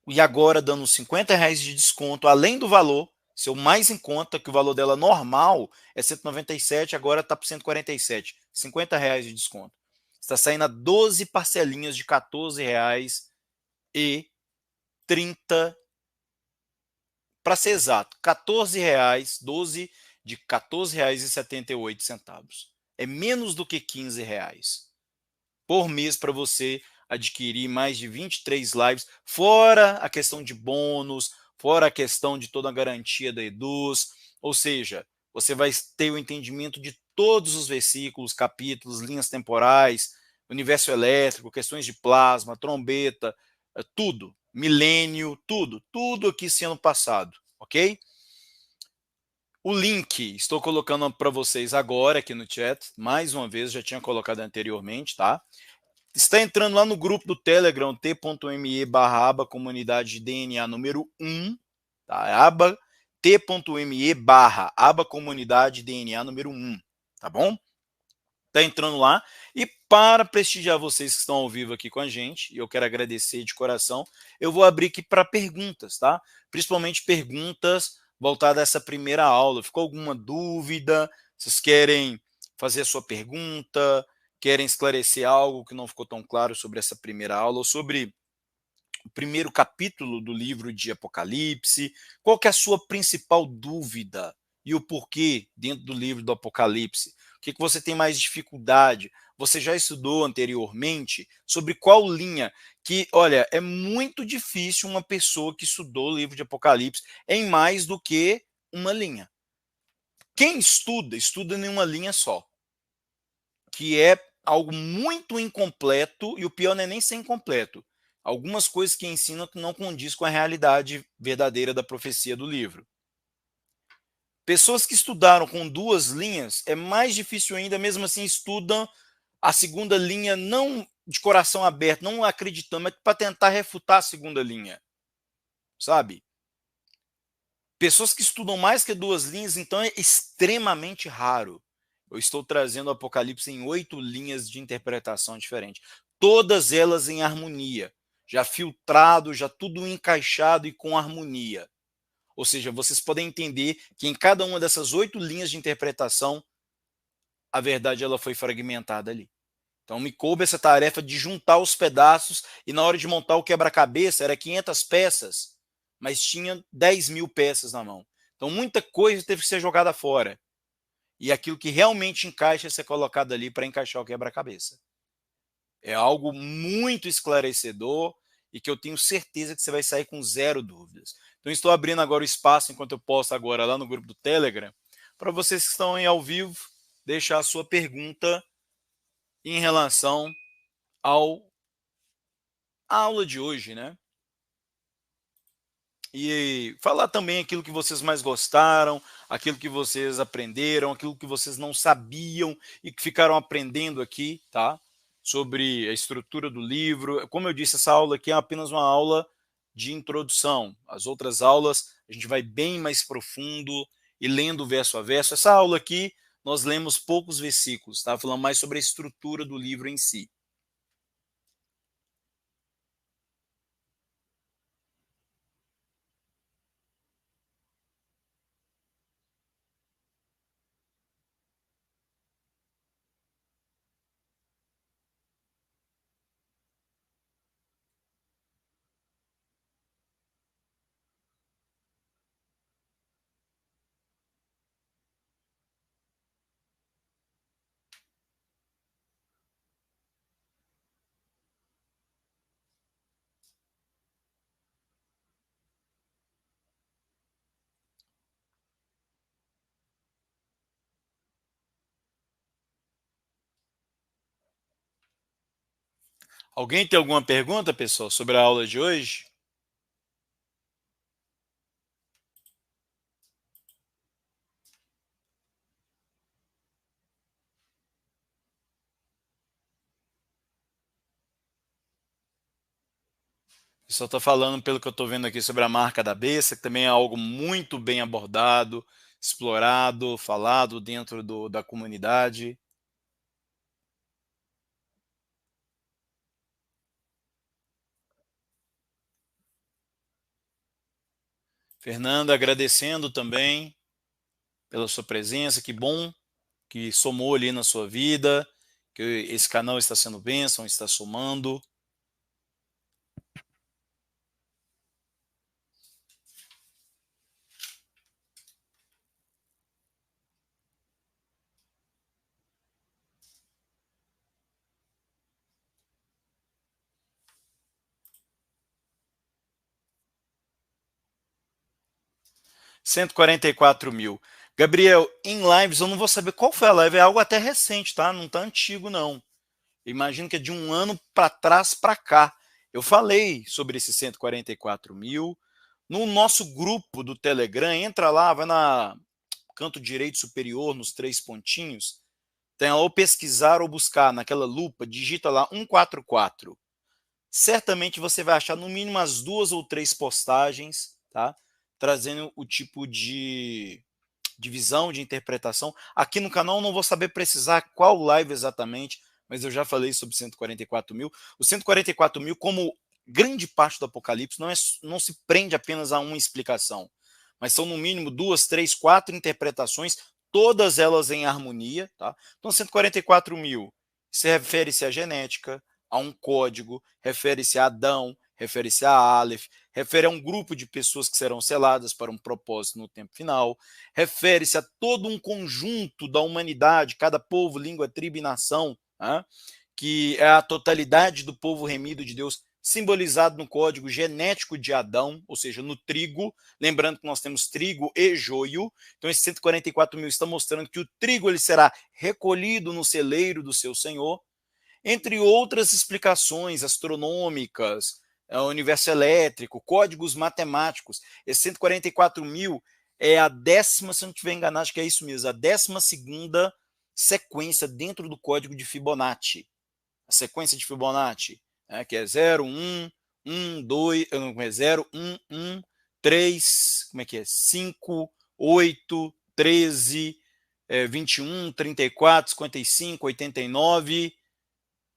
E agora dando R$50 de desconto, além do valor, seu mais em conta, que o valor dela normal é 197, agora está por 147, R$50 de desconto. Está saindo a 12 parcelinhas de R$14,30, para ser exato, R$14, 12 de R$14,78. É menos do que R$15 por mês para você adquirir mais de 23 lives, fora a questão de bônus, fora a questão de toda a garantia da Eduz, ou seja, você vai ter o entendimento de todos os versículos, capítulos, linhas temporais, universo elétrico, questões de plasma, trombeta, tudo, milênio, tudo aqui sendo passado, ok? O link estou colocando para vocês agora aqui no chat, mais uma vez, já tinha colocado anteriormente, tá? Está entrando lá no grupo do Telegram, t.me/aba comunidade DNA número 1, tá? T.me/aba comunidade DNA número 1, tá bom? Está entrando lá. E para prestigiar vocês que estão ao vivo aqui com a gente, e eu quero agradecer de coração, eu vou abrir aqui para perguntas, tá? Principalmente perguntas voltadas a essa primeira aula. Ficou alguma dúvida? Vocês querem fazer a sua pergunta? Querem esclarecer algo que não ficou tão claro sobre essa primeira aula, ou sobre o primeiro capítulo do livro de Apocalipse? Qual que é a sua principal dúvida e o porquê dentro do livro do Apocalipse? O que você tem mais dificuldade? Você já estudou anteriormente sobre qual linha? Que, olha, é muito difícil uma pessoa que estudou o livro de Apocalipse em mais do que uma linha. Quem estuda, estuda em uma linha só, que é algo muito incompleto, e o pior não é nem ser incompleto. Algumas coisas que ensinam que não condiz com a realidade verdadeira da profecia do livro. Pessoas que estudaram com duas linhas, é mais difícil ainda, mesmo assim estudam a segunda linha não de coração aberto, não acreditando, mas para tentar refutar a segunda linha, sabe? Pessoas que estudam mais que duas linhas, então é extremamente raro. Eu estou trazendo o Apocalipse em 8 linhas de interpretação diferentes, todas elas em harmonia, já filtrado, já tudo encaixado e com harmonia. Ou seja, vocês podem entender que em cada uma dessas 8 linhas de interpretação, a verdade ela foi fragmentada ali. Então me coube essa tarefa de juntar os pedaços, e na hora de montar o quebra-cabeça era 500 peças, mas tinha 10.000 peças na mão. Então muita coisa teve que ser jogada fora. E aquilo que realmente encaixa ser colocado ali para encaixar o quebra-cabeça. É algo muito esclarecedor e que eu tenho certeza que você vai sair com zero dúvidas. Então estou abrindo agora o espaço, enquanto eu posto agora lá no grupo do Telegram, para vocês que estão aí ao vivo, deixar a sua pergunta em relação à aula de hoje, né? E falar também aquilo que vocês mais gostaram, aquilo que vocês aprenderam, aquilo que vocês não sabiam e que ficaram aprendendo aqui, tá? Sobre a estrutura do livro. Como eu disse, essa aula aqui é apenas uma aula de introdução. As outras aulas a gente vai bem mais profundo e lendo verso a verso. Essa aula aqui nós lemos poucos versículos, tá? Falando mais sobre a estrutura do livro em si. Alguém tem alguma pergunta, pessoal, sobre a aula de hoje? Eu só estou falando pelo que eu estou vendo aqui sobre a marca da besta, que também é algo muito bem abordado, explorado, falado dentro da comunidade. Fernanda, agradecendo também pela sua presença, que bom que somou ali na sua vida, que esse canal está sendo bênção, está somando. R$ 144.000. Gabriel, em lives eu não vou saber qual foi a live, é algo até recente, tá? Não tá antigo, não. Imagino que é de um ano para trás para cá. Eu falei sobre esses 144.000. No nosso grupo do Telegram, entra lá, vai na canto direito superior, nos 3 pontinhos, tem lá ou pesquisar ou buscar, naquela lupa, digita lá 144. Certamente você vai achar no mínimo as 2 ou 3 postagens, tá? Trazendo o tipo de visão, de interpretação. Aqui no canal eu não vou saber precisar qual live exatamente, mas eu já falei sobre 144.000. O 144.000, como grande parte do Apocalipse, não se prende apenas a uma explicação, mas são no mínimo 2, 3, 4 interpretações, todas elas em harmonia. Tá? Então 144.000 se refere-se à genética, a um código, refere-se a Adão, refere-se a Aleph, refere a um grupo de pessoas que serão seladas para um propósito no tempo final, refere-se a todo um conjunto da humanidade, cada povo, língua, tribo e nação, né, que é a totalidade do povo remido de Deus, simbolizado no código genético de Adão, ou seja, no trigo. Lembrando que nós temos trigo e joio. Então, esses 144 mil está mostrando que o trigo ele será recolhido no celeiro do seu Senhor, entre outras explicações astronômicas, universo elétrico, códigos matemáticos. Esses 144 mil é a 10ª, se não estiver enganado, acho que é isso mesmo, a 12ª sequência dentro do código de Fibonacci. A sequência de Fibonacci, que é 0, 1, 1, 2, 0, 1, 1, 3, como é que é? 5, 8, 13, 21, 34, 55, 89,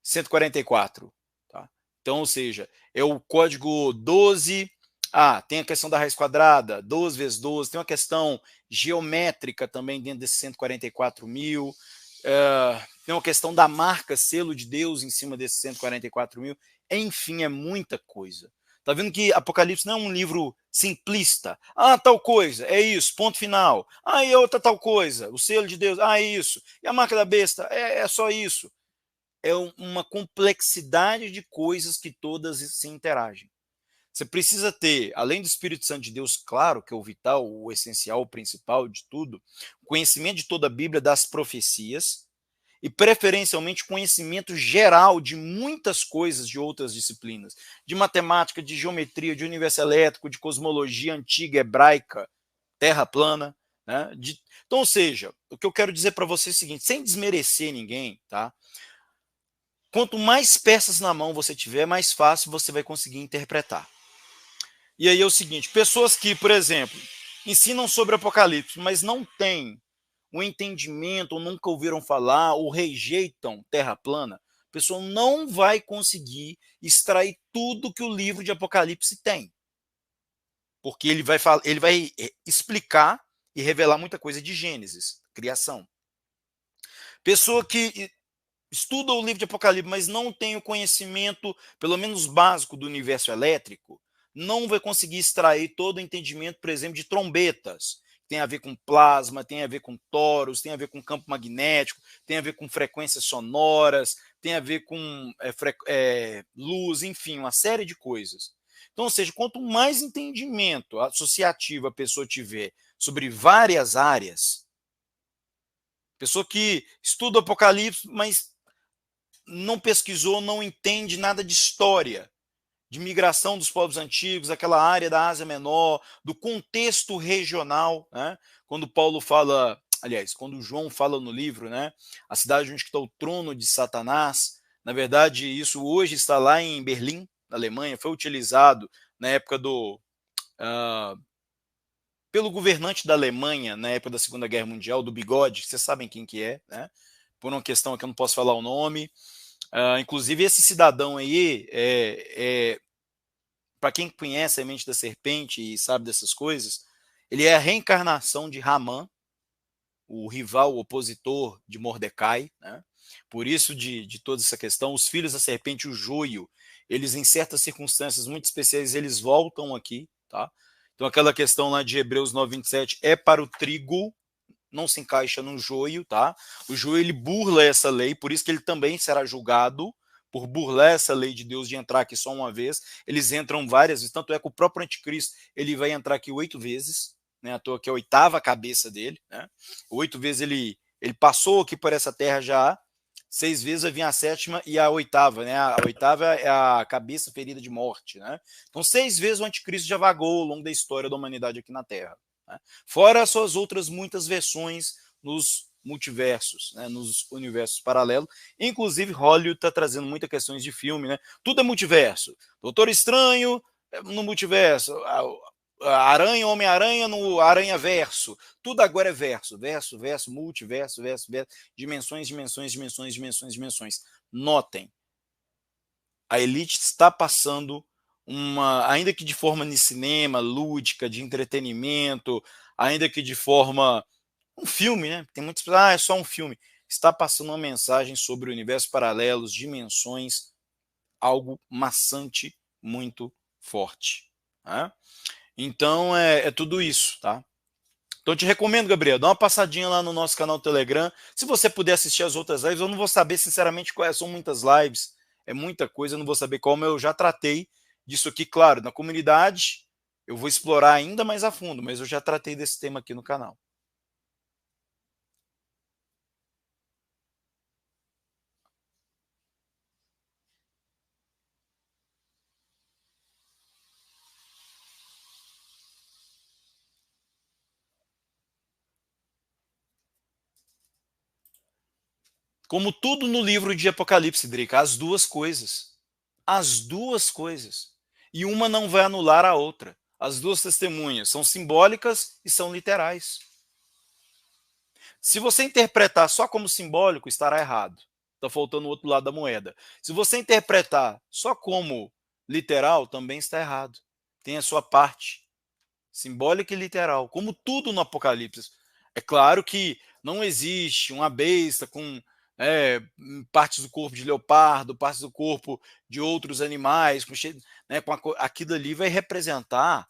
144. Tá? Então, ou seja, é o código 12. Tem a questão da raiz quadrada, 12 vezes 12. Tem uma questão geométrica também dentro desses 144 mil. Tem uma questão da marca, selo de Deus em cima desses 144 mil. Enfim, é muita coisa. Tá vendo que Apocalipse não é um livro simplista. Tal coisa, é isso, ponto final. E outra tal coisa, o selo de Deus, é isso. E a marca da besta, é só isso. É uma complexidade de coisas que todas se interagem. Você precisa ter, além do Espírito Santo de Deus, claro, que é o vital, o essencial, o principal de tudo, conhecimento de toda a Bíblia, das profecias, e preferencialmente conhecimento geral de muitas coisas de outras disciplinas, de matemática, de geometria, de universo elétrico, de cosmologia antiga, hebraica, terra plana. Né? Então, ou seja, o que eu quero dizer para você é o seguinte, sem desmerecer ninguém, tá? Quanto mais peças na mão você tiver, mais fácil você vai conseguir interpretar. E aí é o seguinte, pessoas que, por exemplo, ensinam sobre Apocalipse, mas não têm o entendimento, ou nunca ouviram falar, ou rejeitam terra plana, a pessoa não vai conseguir extrair tudo que o livro de Apocalipse tem. Porque ele vai explicar e revelar muita coisa de Gênesis, criação. Pessoa que estuda o livro de Apocalipse, mas não tem o conhecimento, pelo menos básico, do universo elétrico, não vai conseguir extrair todo o entendimento, por exemplo, de trombetas. Tem a ver com plasma, tem a ver com toros, tem a ver com campo magnético, tem a ver com frequências sonoras, tem a ver com luz, enfim, uma série de coisas. Então, ou seja, quanto mais entendimento associativo a pessoa tiver sobre várias áreas, pessoa que estuda o Apocalipse, mas não pesquisou, não entende nada de história, de migração dos povos antigos, aquela área da Ásia Menor, do contexto regional, né? Quando Paulo fala, aliás, quando João fala no livro, né? A cidade onde está o trono de Satanás, na verdade, isso hoje está lá em Berlim, na Alemanha, foi utilizado na época pelo governante da Alemanha, na época da Segunda Guerra Mundial, do bigode, vocês sabem quem que é, né? Por uma questão que eu não posso falar o nome. Inclusive, esse cidadão aí, para quem conhece a mente da serpente e sabe dessas coisas, ele é a reencarnação de Ramã, o rival, o opositor de Mordecai. Né? Por isso, de toda essa questão, os filhos da serpente, o joio, eles, em certas circunstâncias muito especiais, eles voltam aqui. Tá? Então, aquela questão lá de Hebreus 9:27 é para o trigo, não se encaixa no joio, tá? O joio ele burla essa lei, por isso que ele também será julgado por burlar essa lei de Deus de entrar aqui só uma vez. Eles entram várias vezes, tanto é que o próprio anticristo ele vai entrar aqui 8 vezes, né? À toa que é a 8ª cabeça dele, né? 8 vezes ele passou aqui por essa terra já, 6 vezes vai vir a 7ª e a 8ª, né? A 8ª é a cabeça ferida de morte, né? Então 6 vezes o anticristo já vagou ao longo da história da humanidade aqui na Terra. Fora as suas outras muitas versões nos multiversos, né, nos universos paralelos. Inclusive, Hollywood está trazendo muitas questões de filme. Né? Tudo é multiverso. Doutor Estranho no multiverso. Aranha, Homem-Aranha no Aranha-Verso. Tudo agora é verso. Verso, verso, multiverso, verso, verso. Dimensões, dimensões, dimensões, dimensões, dimensões. Notem. A elite está passando ainda que de forma de cinema, lúdica, de entretenimento, ainda que de forma um filme, né? Tem muitos é só um filme. Está passando uma mensagem sobre o universo paralelos, dimensões, algo maçante muito forte. Tá? Então, é tudo isso, tá? Então, eu te recomendo, Gabriel, dá uma passadinha lá no nosso canal do Telegram. Se você puder assistir as outras lives, eu não vou saber, sinceramente, quais são muitas lives, é muita coisa, eu não vou saber como, eu já tratei disso aqui, claro, na comunidade, eu vou explorar ainda mais a fundo, mas eu já tratei desse tema aqui no canal. Como tudo no livro de Apocalipse, Drica, as duas coisas. As duas coisas. E uma não vai anular a outra. As duas testemunhas são simbólicas e são literais. Se você interpretar só como simbólico, estará errado. Está faltando o outro lado da moeda. Se você interpretar só como literal, também está errado. Tem a sua parte simbólica e literal, como tudo no Apocalipse. É claro que não existe uma besta com partes do corpo de leopardo, partes do corpo de outros animais, aquilo ali vai representar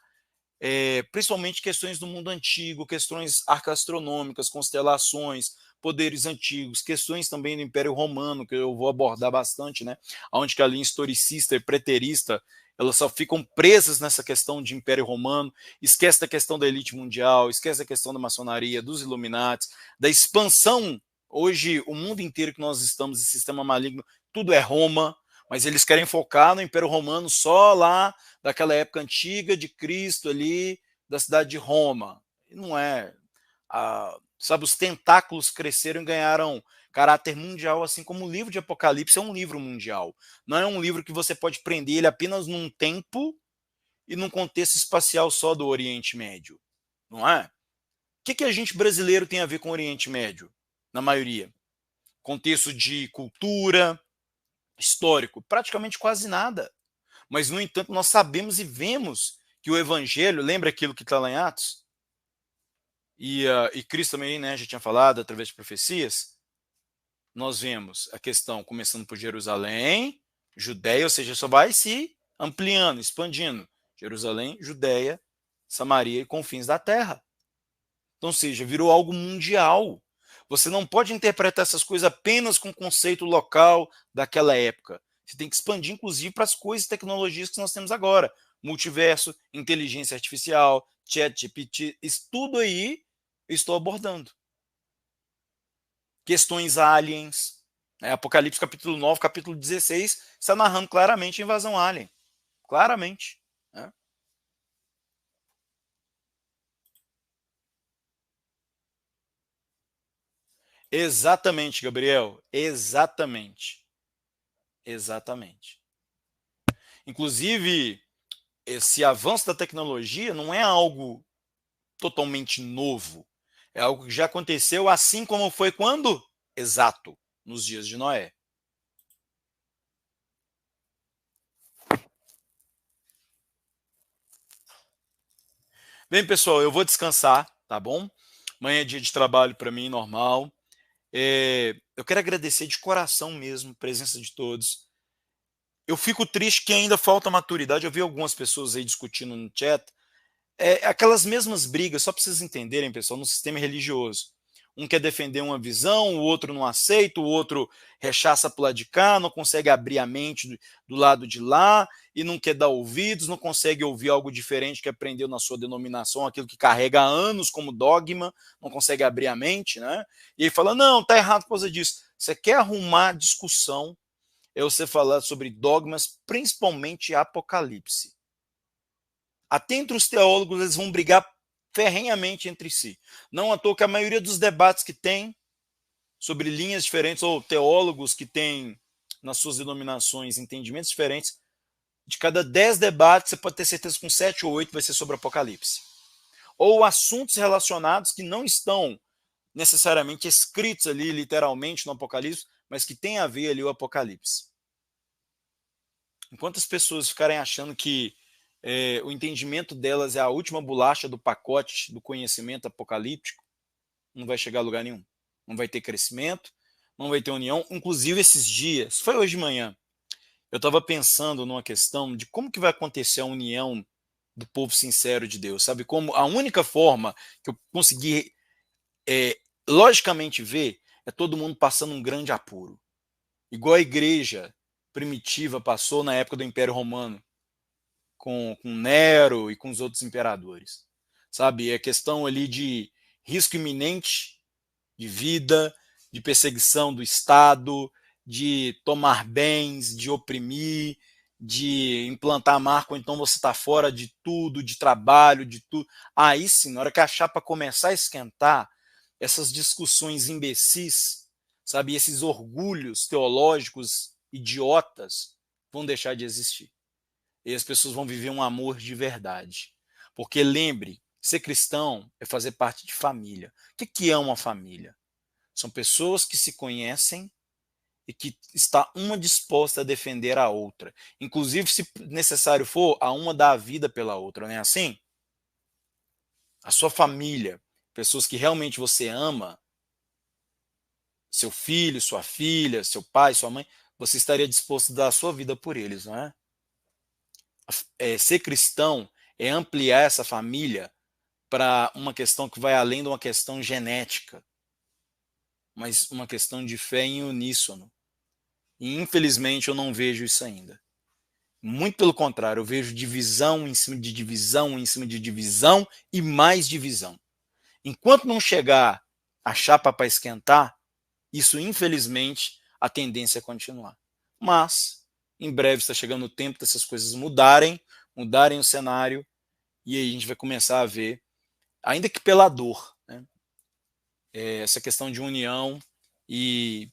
principalmente questões do mundo antigo, questões arcastronômicas, constelações, poderes antigos, questões também do Império Romano, que eu vou abordar bastante, né? Onde que a linha historicista e preterista elas só ficam presas nessa questão de Império Romano, esquece da questão da elite mundial, esquece da questão da maçonaria, dos Illuminati, da expansão. Hoje, o mundo inteiro que nós estamos, esse sistema maligno, tudo é Roma, mas eles querem focar no Império Romano só lá daquela época antiga de Cristo ali, da cidade de Roma. E não é. Sabe, os tentáculos cresceram e ganharam caráter mundial, assim como o livro de Apocalipse é um livro mundial. Não é um livro que você pode prender ele apenas num tempo e num contexto espacial só do Oriente Médio. Não é? O que a gente brasileiro tem a ver com o Oriente Médio? Na maioria. Contexto de cultura, histórico, praticamente quase nada. Mas, no entanto, nós sabemos e vemos que o Evangelho, lembra aquilo que está lá em Atos? E Cristo também, né, já tinha falado através de profecias, nós vemos a questão começando por Jerusalém, Judéia, ou seja, só vai se ampliando, expandindo. Jerusalém, Judéia, Samaria e confins da terra. Então, ou seja, virou algo mundial. Você não pode interpretar essas coisas apenas com o conceito local daquela época. Você tem que expandir, inclusive, para as coisas e tecnologias que nós temos agora. Multiverso, inteligência artificial, chat GPT, isso tudo aí eu estou abordando. Questões aliens. Apocalipse capítulo 9, capítulo 16, está narrando claramente a invasão alien. Claramente. Né? Exatamente, Gabriel. Exatamente. Exatamente. Inclusive, esse avanço da tecnologia não é algo totalmente novo. É algo que já aconteceu, assim como foi quando? Exato, nos dias de Noé. Bem, pessoal, eu vou descansar, tá bom? Amanhã é dia de trabalho para mim, normal. Eu quero agradecer de coração mesmo a presença de todos. Eu fico triste que ainda falta maturidade. Eu vi algumas pessoas aí discutindo no chat. Aquelas mesmas brigas, só para vocês entenderem, pessoal, no sistema religioso. Um quer defender uma visão, o outro não aceita, o outro rechaça para o lado de cá, não consegue abrir a mente do lado de lá, e não quer dar ouvidos, não consegue ouvir algo diferente que aprendeu na sua denominação, aquilo que carrega há anos como dogma, não consegue abrir a mente, né? E aí fala, não, tá errado por causa disso. Você quer arrumar discussão, é você falar sobre dogmas, principalmente Apocalipse. Até entre os teólogos eles vão brigar ferrenhamente entre si. Não à toa que a maioria dos debates que tem sobre linhas diferentes, ou teólogos que têm nas suas denominações entendimentos diferentes, de cada 10 debates, você pode ter certeza que com 7 ou 8 vai ser sobre Apocalipse. Ou assuntos relacionados que não estão necessariamente escritos ali, literalmente, no Apocalipse, mas que tem a ver ali o Apocalipse. Enquanto as pessoas ficarem achando que o entendimento delas é a última bolacha do pacote do conhecimento apocalíptico, não vai chegar a lugar nenhum. Não vai ter crescimento, não vai ter união. Inclusive, esses dias, foi hoje de manhã, eu estava pensando numa questão de como que vai acontecer a união do povo sincero de Deus, sabe? Como a única forma que eu consegui logicamente ver é todo mundo passando um grande apuro, igual a igreja primitiva passou na época do Império Romano, com Nero e com os outros imperadores, sabe? É questão ali de risco iminente de vida, de perseguição do Estado, de tomar bens, de oprimir, de implantar marca, ou então você está fora de tudo, de trabalho, de tudo. Aí sim, na hora que a chapa começar a esquentar, essas discussões imbecis, sabe, esses orgulhos teológicos idiotas vão deixar de existir. E as pessoas vão viver um amor de verdade. Porque lembre, ser cristão é fazer parte de família. O que é uma família? São pessoas que se conhecem e que está uma disposta a defender a outra. Inclusive, se necessário for, a uma dá a vida pela outra, não é assim? A sua família, pessoas que realmente você ama, seu filho, sua filha, seu pai, sua mãe, você estaria disposto a dar a sua vida por eles, não é? Ser cristão é ampliar essa família para uma questão que vai além de uma questão genética, mas uma questão de fé em uníssono. E infelizmente eu não vejo isso ainda. Muito pelo contrário, eu vejo divisão em cima de divisão, em cima de divisão e mais divisão. Enquanto não chegar a chapa para esquentar, isso infelizmente a tendência é continuar. Mas em breve está chegando o tempo dessas coisas mudarem o cenário, e aí a gente vai começar a ver, ainda que pela dor, né, essa questão de união e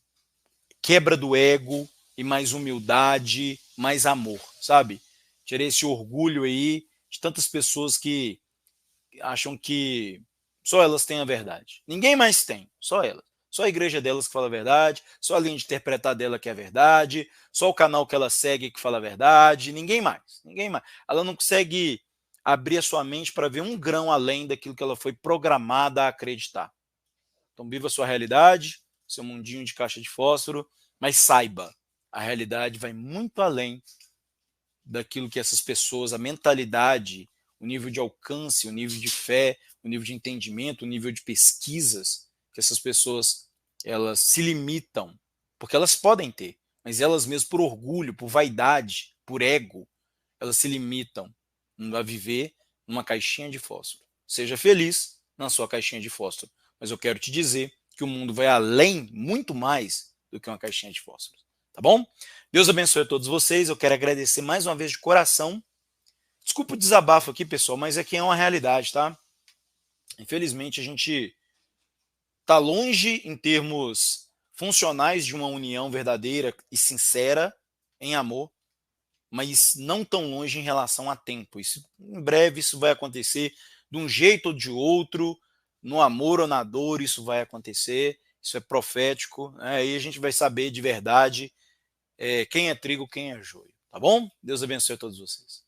quebra do ego e mais humildade, mais amor, sabe? Tirei esse orgulho aí de tantas pessoas que acham que só elas têm a verdade. Ninguém mais tem, só elas. Só a igreja delas que fala a verdade, só a linha de interpretar dela que é a verdade, só o canal que ela segue que fala a verdade, ninguém mais, ninguém mais. Ela não consegue abrir a sua mente para ver um grão além daquilo que ela foi programada a acreditar. Então viva a sua realidade, seu mundinho de caixa de fósforo, mas saiba, a realidade vai muito além daquilo que essas pessoas, a mentalidade, o nível de alcance, o nível de fé, o nível de entendimento, o nível de pesquisas que essas pessoas elas se limitam, porque elas podem ter, mas elas mesmas por orgulho, por vaidade, por ego, elas se limitam a viver numa caixinha de fósforo. Seja feliz na sua caixinha de fósforo, mas eu quero te dizer que o mundo vai além, muito mais do que uma caixinha de fósforo. Tá bom? Deus abençoe a todos vocês. Eu quero agradecer mais uma vez de coração. Desculpa o desabafo aqui, pessoal, mas aqui é uma realidade, tá? Infelizmente, a gente está longe em termos funcionais de uma união verdadeira e sincera em amor, mas não tão longe em relação a tempo. Isso, em breve isso vai acontecer de um jeito ou de outro, no amor ou na dor isso vai acontecer, isso é profético, né? Aí a gente vai saber de verdade quem é trigo, quem é joio, tá bom? Deus abençoe a todos vocês.